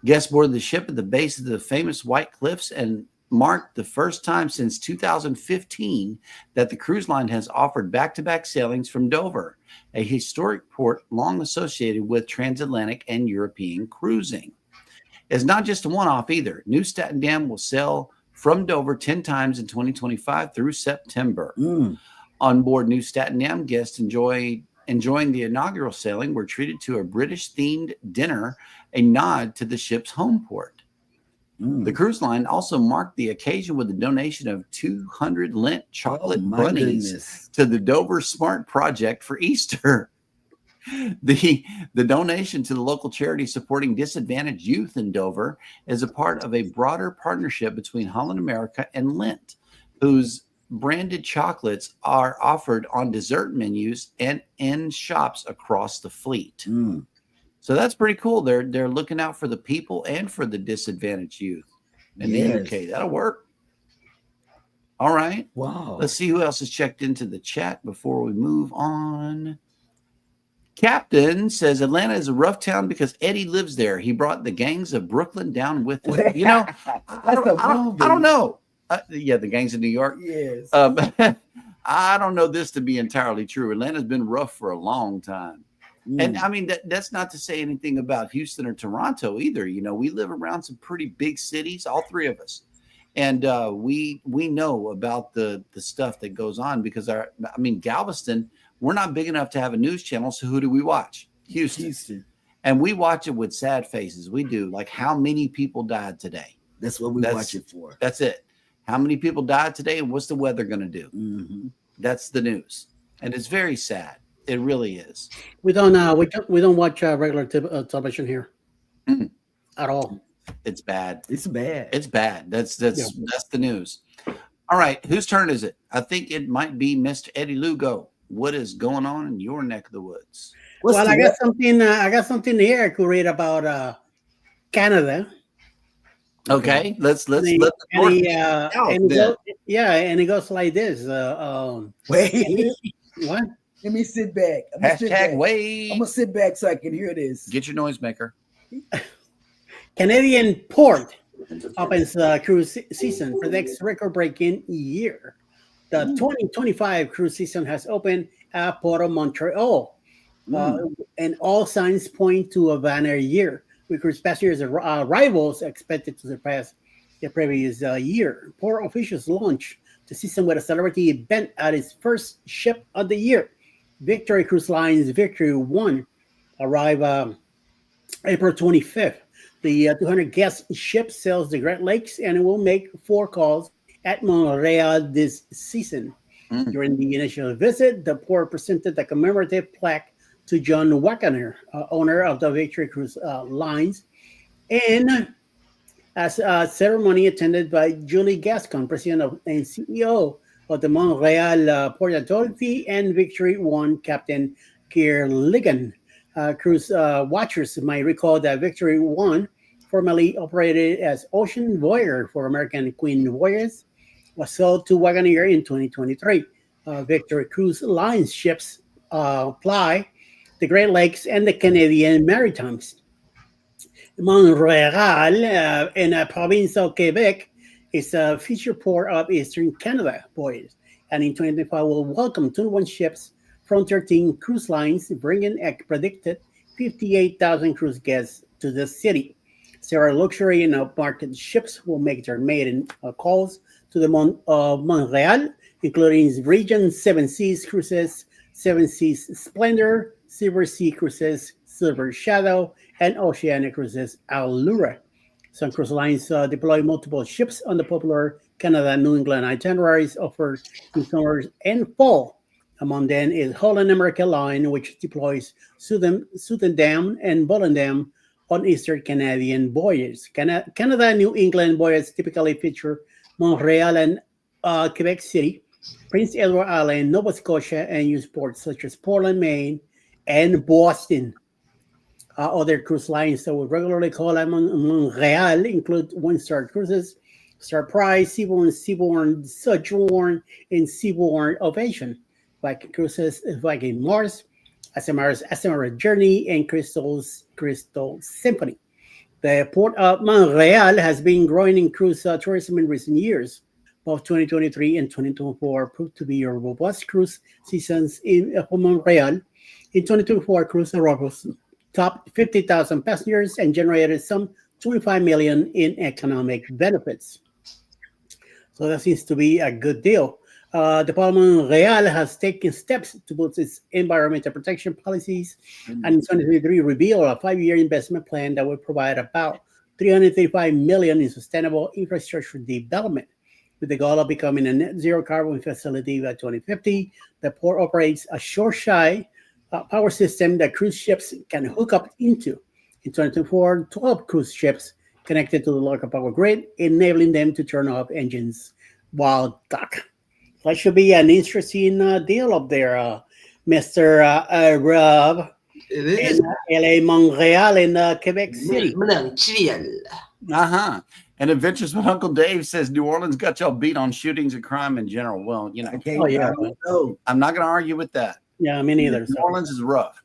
Guests boarded the ship at the base of the famous White Cliffs and marked the first time since 2015 that the cruise line has offered back-to-back sailings from Dover, a historic port long associated with transatlantic and European cruising. It's not just a one-off either. New Statendam will sail from Dover 10 times in 2025 through September. On board New Statendam, guests enjoying the inaugural sailing were treated to a British-themed dinner, a nod to the ship's home port. The cruise line also marked the occasion with a donation of 200 Lent chocolate bunnies to the Dover Smart Project for Easter. The donation to the local charity supporting disadvantaged youth in Dover is a part of a broader partnership between Holland America and Lent, whose branded chocolates are offered on dessert menus and in shops across the fleet. So that's pretty cool. They're looking out for the people and for the disadvantaged youth in the UK. That'll work. All right. Wow. Let's see who else has checked into the chat before we move on. Captain says Atlanta is a rough town because Eddie lives there. He brought the gangs of Brooklyn down with him. You know, I don't know. The gangs of New York. Yes. I don't know this to be entirely true. Atlanta's been rough for a long time. And I mean, that's not to say anything about Houston or Toronto either. You know, we live around some pretty big cities, all three of us. And we know about the stuff that goes on because Galveston, we're not big enough to have a news channel. So who do we watch? Houston. And we watch it with sad faces. We do. Like, how many people died today? That's what we watch it for. That's it. How many people died today and what's the weather going to do? That's the news. And it's very sad. It really is. We don't watch regular television here at all. It's bad. It's bad. It's bad. That's the news. All right, whose turn is it? I think it might be Mr. Eddie Lugo. What is going on in your neck of the woods? I got something. I got something here I could read about Canada. Okay, let's and it goes like this. Wait, what? Let me sit back. Wait. I'm gonna sit back so I can hear this. Get your noisemaker. Canadian port opens cruise season for next record-breaking year. The 2025 cruise season has opened at Port of Montreal, and all signs point to a banner year, with cruise passengers' arrivals expected to surpass the previous year. Port officials launched the season with a celebrity event at its first ship of the year. Victory Cruise Line's Victory 1 arrived April 25th. The 200-guest ship sails the Great Lakes and it will make 4 calls at Montreal this season. During the initial visit, the port presented the commemorative plaque to John Wagner, owner of the Victory Cruise Lines, and as a ceremony attended by Julie Gascon, president and CEO of the Montreal Port Authority, and Victory 1 Captain Keir Ligon. Cruise watchers might recall that Victory 1, formerly operated as Ocean Voyager for American Queen Voyages, was sold to Wagoneer in 2023. Victory Cruise Lines ships ply the Great Lakes and the Canadian Maritimes. Montreal in a province of Quebec is a future port of Eastern Canada, boys. And in 2025 will welcome 21 ships from 13 cruise lines, bringing a predicted 58,000 cruise guests to the city. Several luxury and upmarket ships will make their maiden calls to the Montreal, including Regent Seven Seas Cruises, Seven Seas Splendor, Silver Sea Cruises, Silver Shadow, and Oceanic Cruises Allura. Some cruise lines deploy multiple ships on the popular Canada-New England itineraries offered in summer and fall. Among them is Holland America Line, which deploys Sudendam and Volendam on Eastern Canadian voyages. Canada-New England voyages typically feature Montreal and Quebec City, Prince Edward Island, Nova Scotia, and use ports such as Portland, Maine, and Boston. Other cruise lines that we regularly call at Montreal include One Star Cruises, Star Prize, Seabourn, Sojourn, and Seabourn Ovation. Viking Cruises, Viking Mars, SMR Journey, and Crystal Symphony. The port of Montreal has been growing in cruise tourism in recent years. Both 2023 and 2024 proved to be robust cruise seasons in Montreal. In 2024, cruise arrivals topped 50,000 passengers and generated some 25 million in economic benefits. So that seems to be a good deal. The Parlement Real has taken steps to boost its environmental protection policies, and in 2023 revealed a 5-year investment plan that will provide about 335 million in sustainable infrastructure development. With the goal of becoming a net zero carbon facility by 2050, the port operates a shore-shy power system that cruise ships can hook up into. In 2024, 12 cruise ships connected to the local power grid, enabling them to turn off engines while docked. That should be an interesting deal up there, Mr. Rob. It is. In LA, Montreal, and Quebec City. Montreal. Uh-huh. And Adventures with Uncle Dave says New Orleans got y'all beat on shootings and crime in general. Well, you know, Okay, Oh, yeah. I'm not going to argue with that. Yeah, me neither. New Orleans is rough.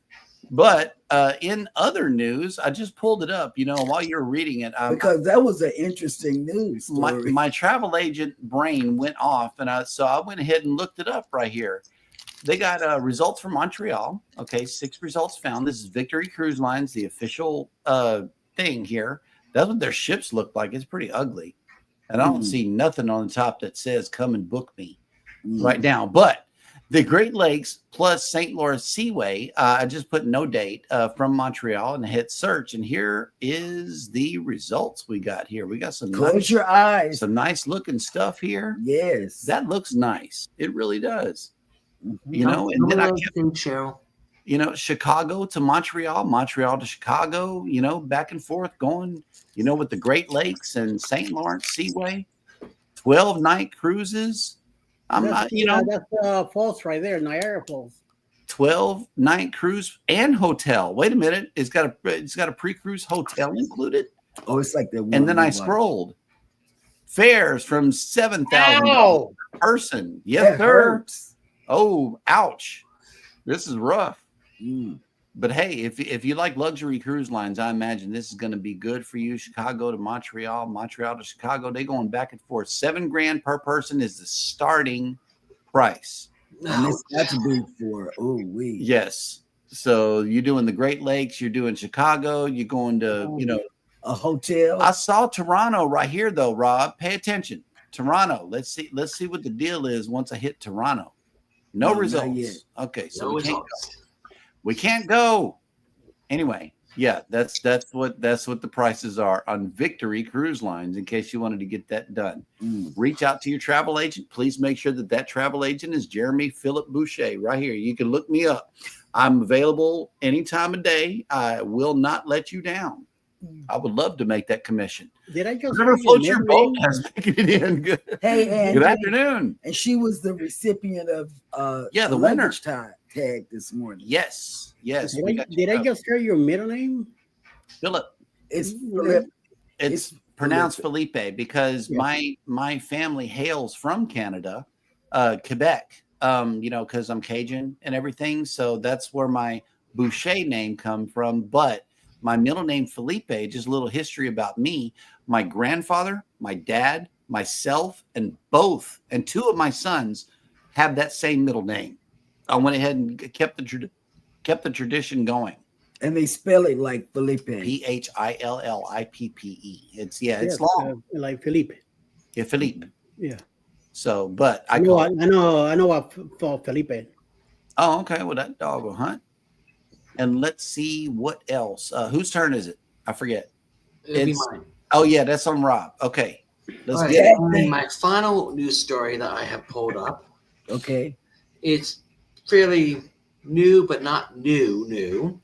But in other news, I just pulled it up, you know, while you're reading it. because that was an interesting news story. My travel agent brain went off, and so I went ahead and looked it up right here. They got results from Montreal. Okay, 6 results found. This is Victory Cruise Lines, the official thing here. That's what their ships look like. It's pretty ugly. And I don't see nothing on the top that says come and book me right now. But the Great Lakes plus St. Lawrence Seaway, I just put no date from Montreal and hit search. And here is the results we got here. We got some Close your eyes. some nice looking stuff here. Yes. That looks nice. It really does. Mhm. You know, and then I kept, Cheryl. you know, Chicago to Montreal, Montreal to Chicago, you know, back and forth going, you know, with the Great Lakes and St. Lawrence Seaway, 12-night cruises. I'm not, you know, that's falls right there, Niagara Falls. 12-night cruise and hotel. Wait a minute. It's got a pre-cruise hotel included. Oh, it's like that. And then I scrolled. Fares from 7,000 per person. Yes, That sir. hurts. Oh, ouch. This is rough. Mm. But hey, if you like luxury cruise lines, I imagine this is going to be good for you. Chicago to Montreal, Montreal to Chicago. They're going back and forth. $7,000 per person is the starting price. And that's big for we. Yes. So you're doing the Great Lakes, you're doing Chicago, you're going to, you know, A hotel. I saw Toronto right here though, Rob. Pay attention. Toronto. Let's see what the deal is once I hit Toronto. No No, not results. yet. Okay, so No we can't go. results. We can't go. Anyway, yeah, that's what the prices are on Victory Cruise Lines. In case you wanted to get that done, reach out to your travel agent. Please make sure that travel agent is Jeremy Philip Boucher right here. You can look me up. I'm available any time of day. I will not let you down. I would love to make that commission. Did I just Whoever hear floats your memory? boat has making it in. Good. Hey, and Good afternoon. And she was the recipient of Yeah, a the winner. luggage tag this morning. Yes, yes. we Did, I, got you did I covered. just hear your middle name? Philip? It's Philip. It's It's pronounced Felipe. Felipe because Yeah. my family hails from Canada, Quebec. You know, because I'm Cajun and everything, so that's where my Boucher name come from. But My middle name, Felipe, just a little history about me. My grandfather, my dad, myself, and two of my sons have that same middle name. I went ahead and kept the tradition going. And they spell it like Felipe. Phillippe. It's long. Like Felipe. Yeah, Philippe. Yeah. So, but I know what for Felipe. Oh, okay. Well, that dog will hunt. And let's see what else. Whose turn is it? I forget. It'll be mine. Oh, yeah, that's on Rob. Okay. Let's All get right. it. And my final news story that I have pulled up. Okay. It's fairly new, but not new,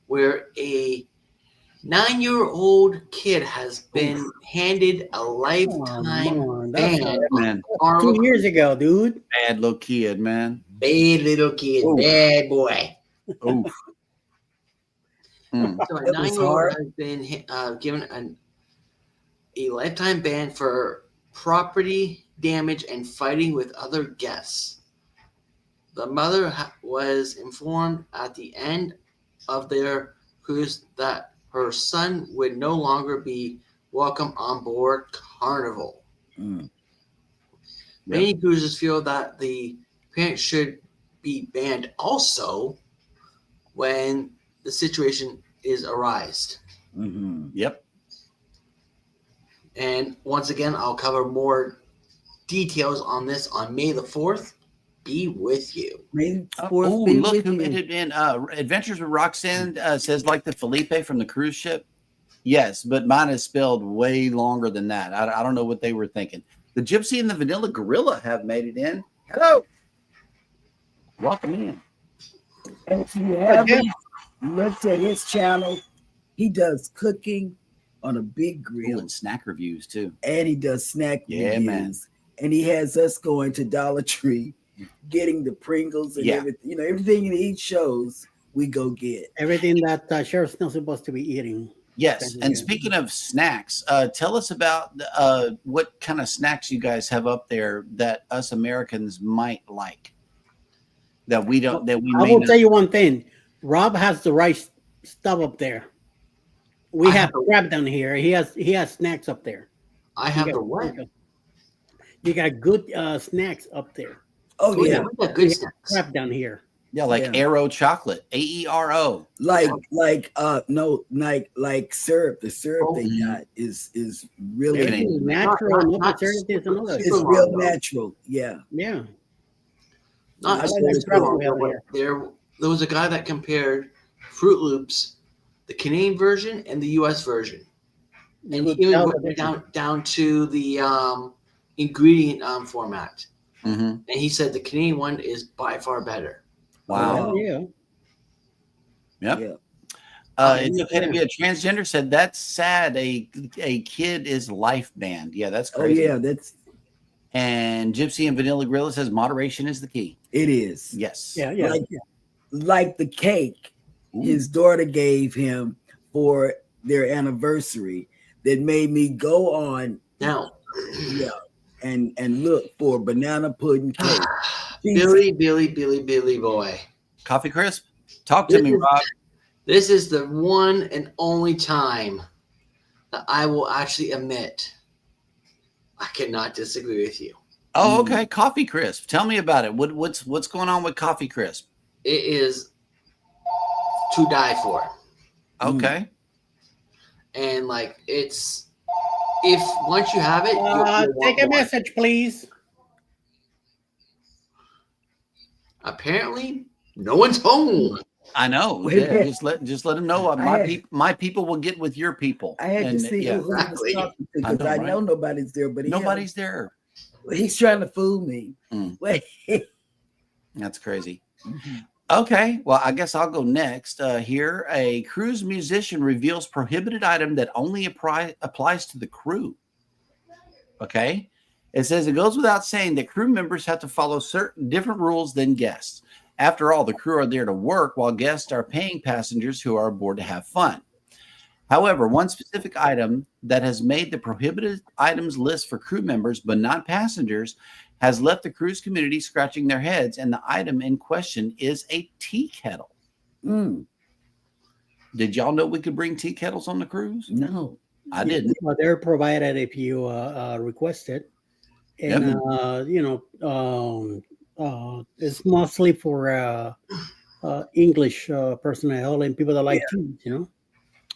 where a 9-year-old kid has been handed a lifetime ban. 2 years ago, dude. Bad little kid, man. Bad little kid, bad boy. Oof. So a 9-year-old has been given a lifetime ban for property damage and fighting with other guests. The mother was informed at the end of their cruise that her son would no longer be welcome on board Carnival. Mm. Many cruisers feel that the parent should be banned also when the situation is arised. Mm-hmm. Yep. And once again, I'll cover more details on this on May the 4th. Be with you. May the Oh, 4th be look with who you. made it in. Adventures with Roxanne says like the Felipe from the cruise ship. Yes, but mine is spelled way longer than that. I don't know what they were thinking. The Gypsy and the Vanilla Gorilla have made it in. Hello. Welcome in. And if you haven't looked at his channel, he does cooking on a big grill. Ooh, and snack reviews too. And he does snack Yeah, reviews. man. And he has us going to Dollar Tree, getting the Pringles and Yeah. everything. Everything he shows, we go get. Everything that Sheriff's not supposed to be eating. Yes. Okay, And yeah. speaking of snacks, tell us about what kind of snacks you guys have up there that us Americans might like. That we don't. That we. I may will not. tell you one thing. Rob has the right stuff up there. We I have have the- crab down here. He has snacks up there. I have the what? You got good snacks up there. Oh, Oh, yeah. yeah, we got good snacks. Crab down here. Yeah, like Yeah. Aero chocolate, AERO. Like syrup. The syrup Oh, they yeah. got is really Everything. Everything natural, Not- no not preservatives and all that. it's super real long, though. natural. Yeah. Yeah. Not I just like super crab long, we have but there was a guy that compared Fruit Loops, the Canadian version and the US version. You And would he even tell went the difference. down to the ingredient format. Mm-hmm. And he said the Canadian one is by far better. Wow. Oh, yeah. Yep. Yeah. It's okay to be a transgender. Said that's sad. A kid is life banned. Yeah, that's Oh crazy. yeah, that's And Gypsy and Vanilla Gorilla says moderation is the key. it is. Yes. Yeah, yeah. Like the cake Ooh. his daughter gave him for their anniversary that made me go on and look for banana pudding cake. Billy boy. Coffee Crisp, talk to me, Rob. This is the one and only time that I will actually admit I cannot disagree with you. Oh, okay. Coffee Crisp. Tell me about it. What's going on with Coffee Crisp? It is to die for. Okay. And like it's if once you have it, you'll Take want a more. message, please. Apparently, no one's home. I know. Wait a Yeah, minute. just let them know. My people will get with your people. I had to And, see yeah, who he was exactly. talking to I because know, I right? know nobody's there, but nobody's there. he's trying to fool me. Mm. Wait. That's crazy. Okay, well, I guess I'll go next. Here, a cruise musician reveals prohibited item that only applies to the crew. Okay, it says it goes without saying that crew members have to follow certain different rules than guests. After all, the crew are there to work while guests are paying passengers who are aboard to have fun. However, one specific item that has made the prohibited items list for crew members but not passengers has left the cruise community scratching their heads, and the item in question is a tea kettle. Mm. Did y'all know we could bring tea kettles on the cruise? No. I didn't. Well, they're provided if you request it, and it's mostly for English personnel and people that like tea.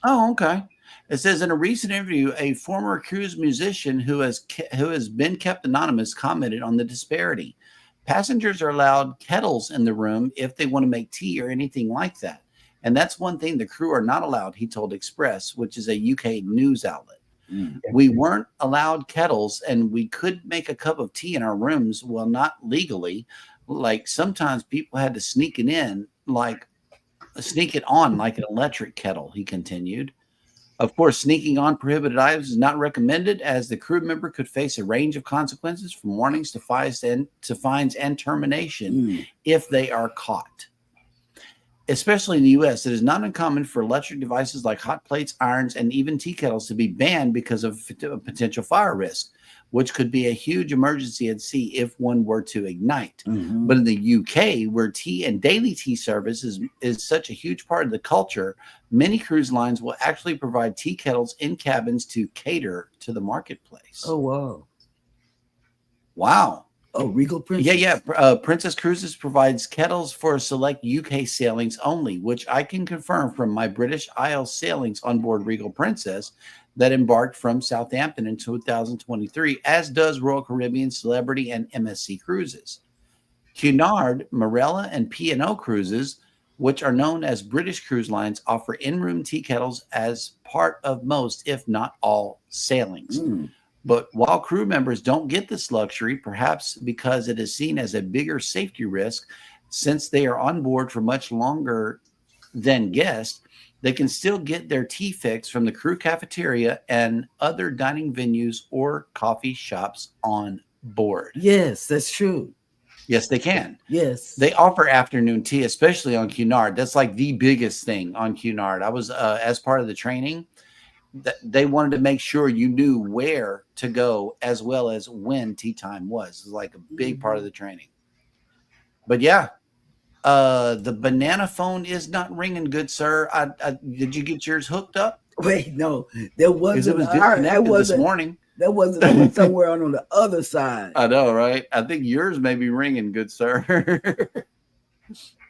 Oh, okay. It says in a recent interview, a former cruise musician who has been kept anonymous commented on the disparity. Passengers are allowed kettles in the room if they want to make tea or anything like that. And that's one thing the crew are not allowed, he told Express, which is a UK news outlet. We weren't allowed kettles, and we could make a cup of tea in our rooms. Well, not legally. Like sometimes people had to sneak it on like an electric kettle, he continued. Of course, sneaking on prohibited items is not recommended, as the crew member could face a range of consequences from warnings to fines and termination if they are caught. Especially in the U.S., it is not uncommon for electric devices like hot plates, irons, and even tea kettles to be banned because of a potential fire risk, which could be a huge emergency at sea if one were to ignite. But in the UK, where tea and daily tea service is such a huge part of the culture, many cruise lines will actually provide tea kettles in cabins to cater to the marketplace. Oh, wow. Wow. Oh, Regal Princess? Yeah. Princess Cruises provides kettles for select UK sailings only, which I can confirm from my British Isles sailings on board Regal Princess that embarked from Southampton in 2023, as does Royal Caribbean, Celebrity, and MSC Cruises. Cunard, Marella, and P&O Cruises, which are known as British Cruise Lines, offer in-room tea kettles as part of most, if not all, sailings. But while crew members don't get this luxury, perhaps because it is seen as a bigger safety risk, since they are on board for much longer than guests, they can still get their tea fix from the crew cafeteria and other dining venues or coffee shops on board. Yes, that's true. Yes, they can. Yes. They offer afternoon tea, especially on Cunard. That's like the biggest thing on Cunard. I was, as part of the training, they wanted to make sure you knew where to go as well as when tea time was. It was like a big part of the training. But yeah, the banana phone is not ringing good, sir. Did you get yours hooked up? Wait, no, there wasn't. It was disconnected this morning. That wasn't somewhere on the other side. I know, right? I think yours may be ringing, good sir.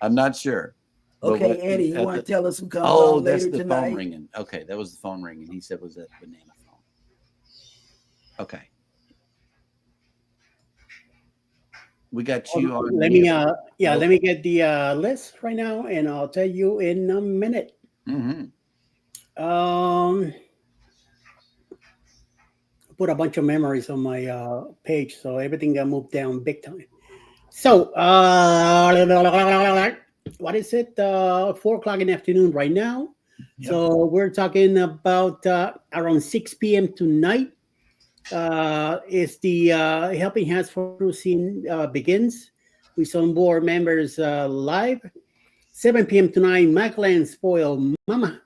I'm not sure. Okay, Eddie, you want to tell us who comes on that's later the tonight? phone ringing. Okay, that was the phone ringing. He said, was that banana phone? Okay. We got you on. Let me get the list right now, and I'll tell you in a minute. Put a bunch of memories on my page, so everything got moved down big time. So, what is it? 4:00 in the afternoon right now. Yep. So we're talking about around 6 p.m. tonight. Is the Helping Hands for Cruising begins with some board members live. 7 p.m. tonight, Maclean Spoiled Mama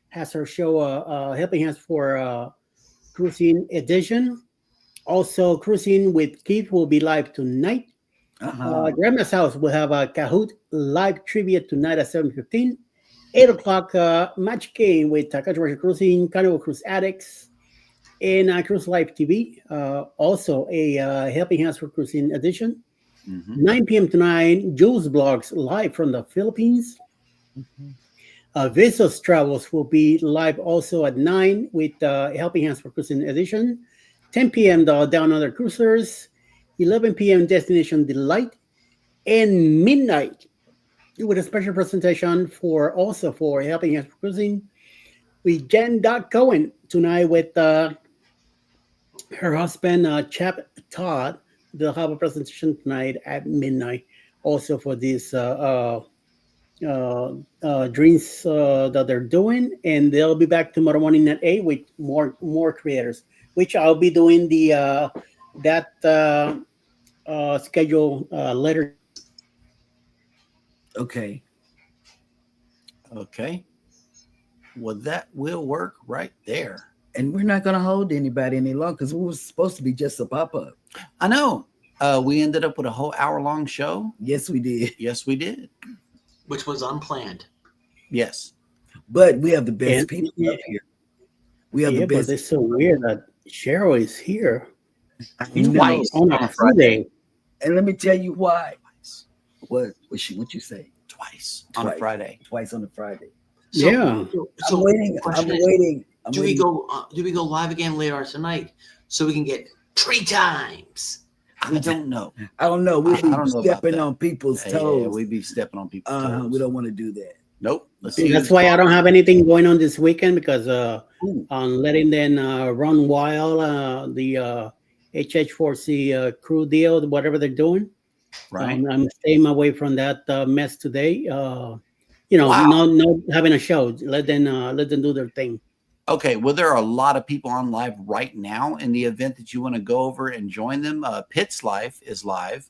has her show, Helping Hands for Cruising edition. Also, Cruising with Keith will be live tonight. Grandma's House will have a Kahoot live trivia tonight at 7:15. 8 o'clock, Match Game with Takashi Cruising, Carnival Cruise Addicts, and Cruise Live TV. Also, a Helping Hands for Cruising edition. 9 p.m. tonight, Jules Blogs live from the Philippines. Visos Travels will be live also at 9 with Helping Hands for Cruising edition. 10 p.m. the Down Under Cruisers. 11 p.m. Destination Delight. And midnight with a special presentation for Helping Hands for Cruising with Jen Cohen tonight with her husband, Chap Todd. They'll have a presentation tonight at midnight also for these drinks that they're doing. And they'll be back tomorrow morning at 8 with more creators, which I'll be doing that schedule later. Okay. Well, that will work right there. And we're not going to hold anybody any longer because it was supposed to be just a pop-up. I know. We ended up with a whole hour-long show. Yes, we did. Yes, we did. Which was unplanned. Yes. But we have the best And- people up here. We have Yeah, the but best. it's so weird that Cheryl is here I know. Twice on on a a Friday. Friday. And let me tell you why. What you say? Twice on a Twice. Friday. Twice on a Friday. So- Yeah. So I'm waiting. question I'm is, waiting. I'm do we waiting. go live again later on tonight so we can get 3 times? I don't know. I don't know. We'll I be don't know about stepping that. on people's Yeah, toes. we'd be stepping on people's toes. We don't want to do that. Nope. Let's See, see. that's who's why I don't have anything going on this weekend because Ooh. on letting them run wild the HH4C crew deal, whatever they're doing. right. I'm staying away from that mess today. You know, Wow. no having a show. Let them do their thing. Okay, well, there are a lot of people on live right now in the event that you want to go over and join them. Pitt's Life is live.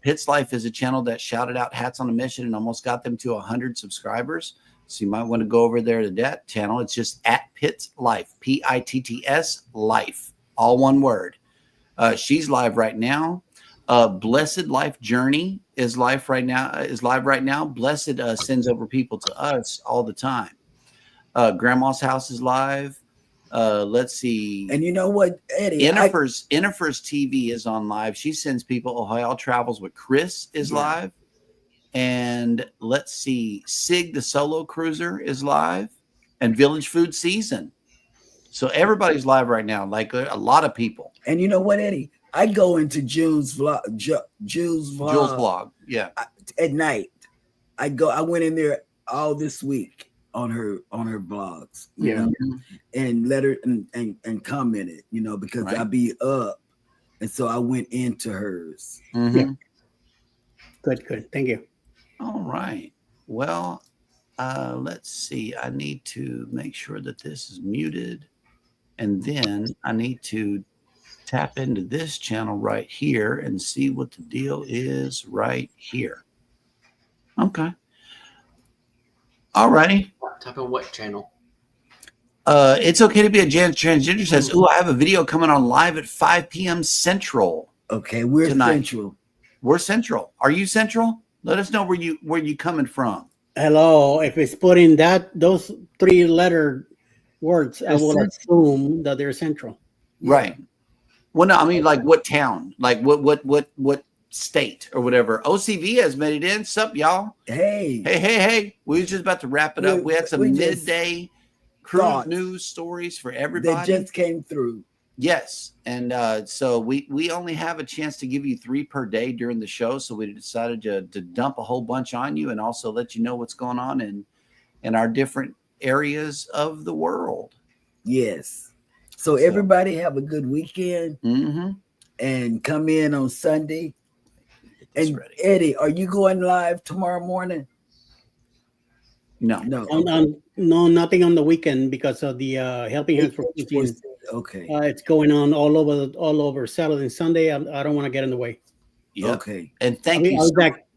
Pitt's Life is a channel that shouted out Hats on a Mission and almost got them to 100 subscribers. So you might want to go over there to that channel. It's just at Pitt's Life, Pitts Life, all one word. She's live right now. Blessed Life Journey is live right now. Blessed sends over people to us all the time. Grandma's House is live. Let's see. And you know what, Eddie? Jennifer's TV is on live. She sends people. Ohio Travels with Chris is Yeah. live. And let's see. Sig the Solo Cruiser is live. And Village Food Season. So everybody's live right now. Like a lot of people. And you know what, Eddie? I go into June's vlog. Jules Vlog. Yeah. at night. I went in there all this week on her vlogs, you know, and let her and commented, you know, because Right. I be up, and so I went into hers. Mhm. Good. Thank you. All right. Well, let's see. I need to make sure that this is muted. And then I need to tap into this channel right here and see what the deal is right here. Okay. All righty. Type in what channel? It's okay to be a transgender says, "Ooh, I have a video coming on live at 5 p.m. Central. Okay, we're Tonight. central. We're Central. Are you Central? Let us know where you coming from. Hello. If it's put in those 3-letter words, I It's will central. assume that they're central. Right. Well, no, I mean, like what town? Like what state or whatever? OCV has made it in. Sup, y'all? Hey, Hey. We was just about to wrap it up. We had some We just midday cruise thought news stories for they everybody. just came through. Yes. And so we only have a chance to give you 3 per day during the show. So we decided to dump a whole bunch on you and also let you know what's going on in our different areas of the world. Yes. So everybody have a good weekend Mm-hmm. and come in on Sunday. It's And ready. Eddie, are you going live tomorrow morning? No. No. No, nothing on the weekend because of the Helping Hands for Putin. Okay. It's going on all over Saturday and Sunday. I don't want to get in the way. Yep. Okay. And thank you.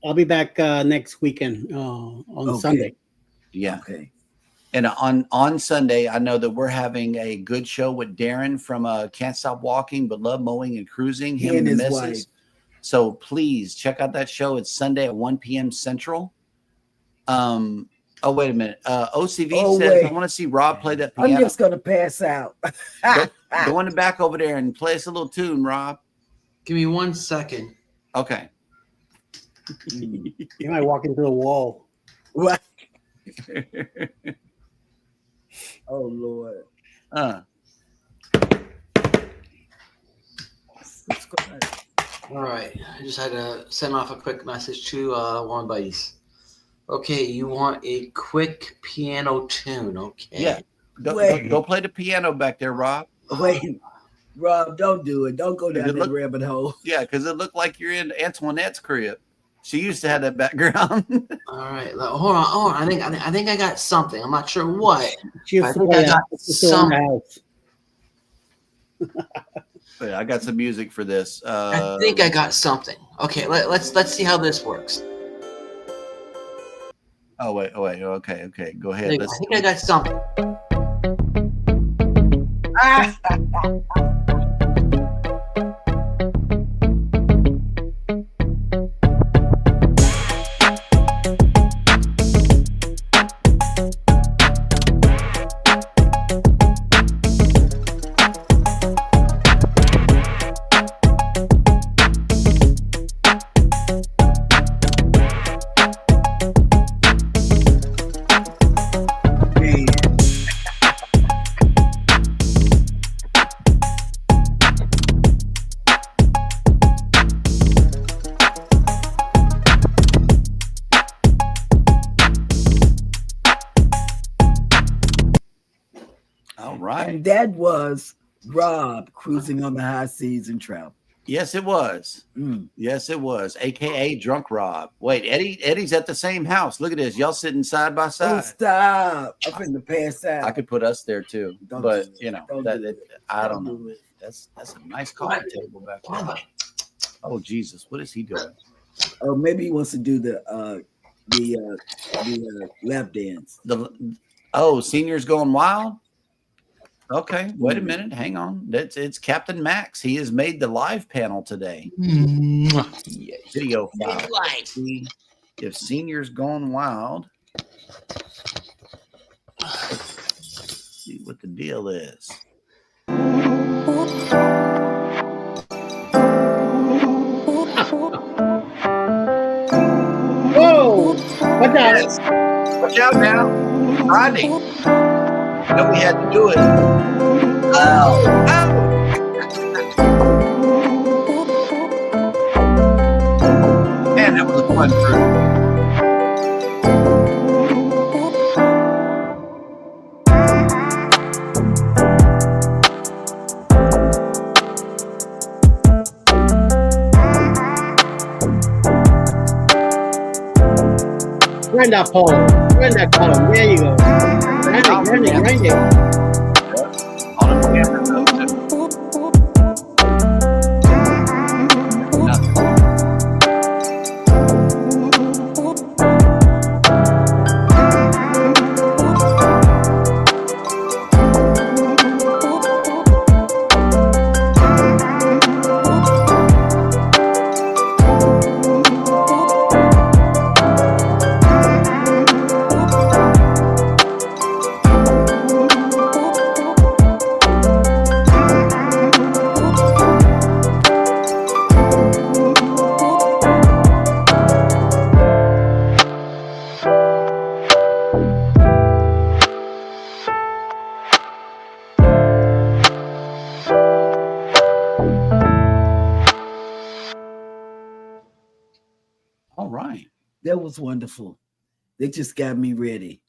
I'll be back next weekend on Okay. Sunday. Yeah. Okay. And on Sunday, I know that we're having a good show with Darren from Can't Stop Walking But Love Mowing and Cruising. He Him and the his missus. wife. So please check out that show. It's Sunday at 1 p.m. Central. Oh, wait a minute. OCV Oh, says, wait. I want to see Rob play that I'm piano. just gonna pass out. Go in the back over there and play us a little tune, Rob. Give me 1 second. Okay. You might walk into the wall. What? Oh Lord. Subscribe. All right. I just had to send off a quick message to one of my buddies. Okay, you want a quick piano tune, okay? Yeah. Wait. Go play the piano back there, Rob. Wait, Rob, don't do it. Don't go down It that look- rabbit hole. Yeah, because it looked like you're in Antoinette's crib. She used to have that background. All right. Hold on. I think I got something. I'm not sure what. She used I to think play I got that. It's still in the house. Yeah, I got some music for this. I think I got something. Okay, let's see how this works. Oh wait. Okay. Go I ahead. think I got something. right. And that was Rob cruising on the high seas and travel. Yes, it was. Yes, it was. AKA Drunk Rob. Wait, Eddie's at the same house. Look at this. Y'all sitting side by Oh, side. stop. I'm finna pass out. I could put us there too. Don't But do it. you know, Don't that do it. I don't Don't know. do it. That's a nice coffee table back there. Oh Jesus, what is he doing? Oh, maybe he wants to do the lap dance. Seniors going wild. Okay, wait a minute. Hang on. It's Captain Max. He has made the live panel today. Video file. See if Seniors Gone Wild. Let's see what the deal is. Whoa! What the? Watch out now. Rodney. No, we had to do it. Oh. Man, that was a fun cruise. Grind that pole. Grind that column. There you go. Grind it. On a camera, though, too. Nothing. All right. That was wonderful. They just got me ready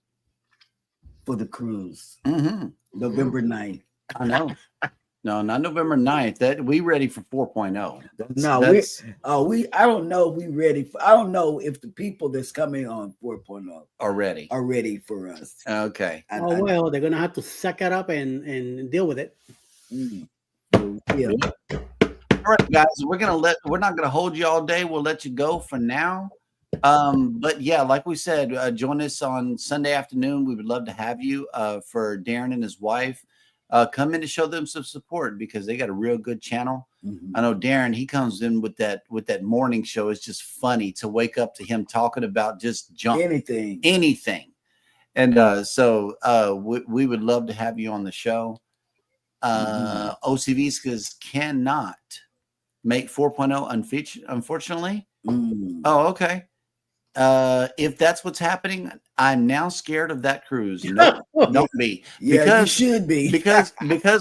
for the cruise. Mm-hmm. November 9th. I know. No, not November 9th. That we ready for 4.0. I don't know if we ready for, I don't know if the people that's coming on 4.0 already are ready for us. Okay. Well, they're gonna have to suck it up and deal with it. Yeah. All right, guys, we're not gonna hold you all day. We'll let you go for now. But yeah, like we said, join us on Sunday afternoon. We would love to have you for Darren and his wife. Come in to show them some support because they got a real good channel. Mm-hmm. I know Darren, he comes in with that morning show. It's just funny to wake up to him talking about just junk anything. And so we would love to have you on the show. OC Viscas cannot make 4.0 unfortunately. Oh, okay. If that's what's happening, I'm now scared of that cruise. No, don't be. Yeah, you should be. because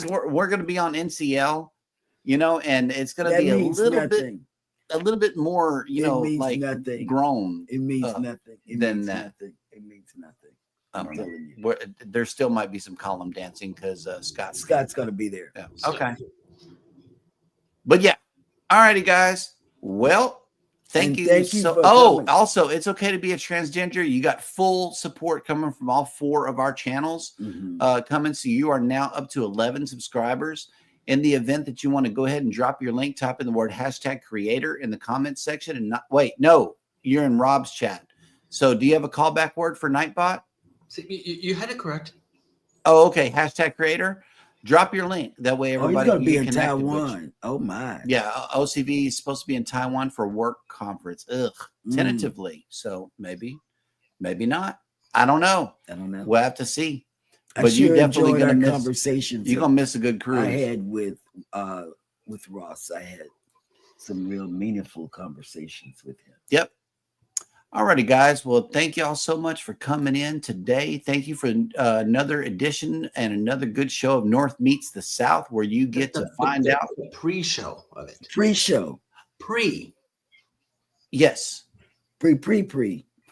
we're going to be on NCL, and it's going to be a little bit more, like nothing. grown. It means nothing. It than means that. nothing. It means nothing. I don't know. There still might be some column dancing because Scott's going to be there. Yeah. Okay. But yeah. All righty, guys. Well, thank you. Also, it's okay to be a transgender. You got full support coming from all 4 of our channels coming. So you are now up to 11 subscribers. In the event that you want to go ahead and drop your link, type in the word #creator in the comments section and you're in Rob's chat. So do you have a callback word for Nightbot? So you had it correct. Oh, okay. #creator. Drop your link. That way everybody can be in Taiwan. Oh my. Yeah, OCV is supposed to be in Taiwan for a work conference. Tentatively. So maybe not. I don't know. We'll have to see. But you definitely gonna miss conversations. You're gonna miss a good cruise. I had with Ross. I had some real meaningful conversations with him. Yep. Alrighty, guys. Well, thank you all so much for coming in today. Thank you for another edition and another good show of North Meets the South, where you get to find out the pre-show of it. Pre-show. Pre. Yes. Pre.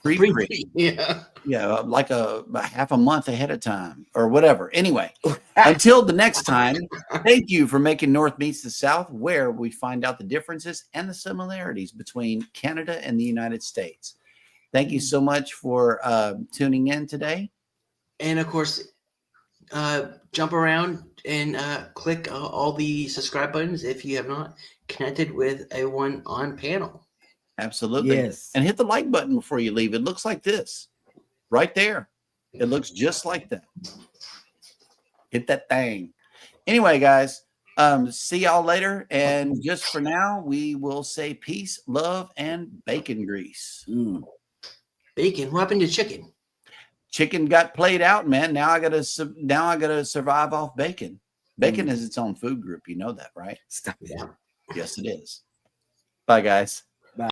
Pre-pre. Yeah. Yeah, like a half a month ahead of time or whatever. Anyway, until the next time, thank you for making North Meets the South, where we find out the differences and the similarities between Canada and the United States. Thank you so much for tuning in today. And of course, jump around and click all the subscribe buttons if you have not connected with a one on panel. Absolutely. Yes. And hit the like button before you leave. It looks like this right there. It looks just like that. Hit that thing. Anyway, guys, see y'all later. And just for now, we will say peace, love, and bacon grease. Bacon. What happened to chicken? Chicken got played out, man. Now I gotta survive off bacon. Bacon is its own food group. You know that, right? Stop it. Yes, it is. Bye, guys. Bye.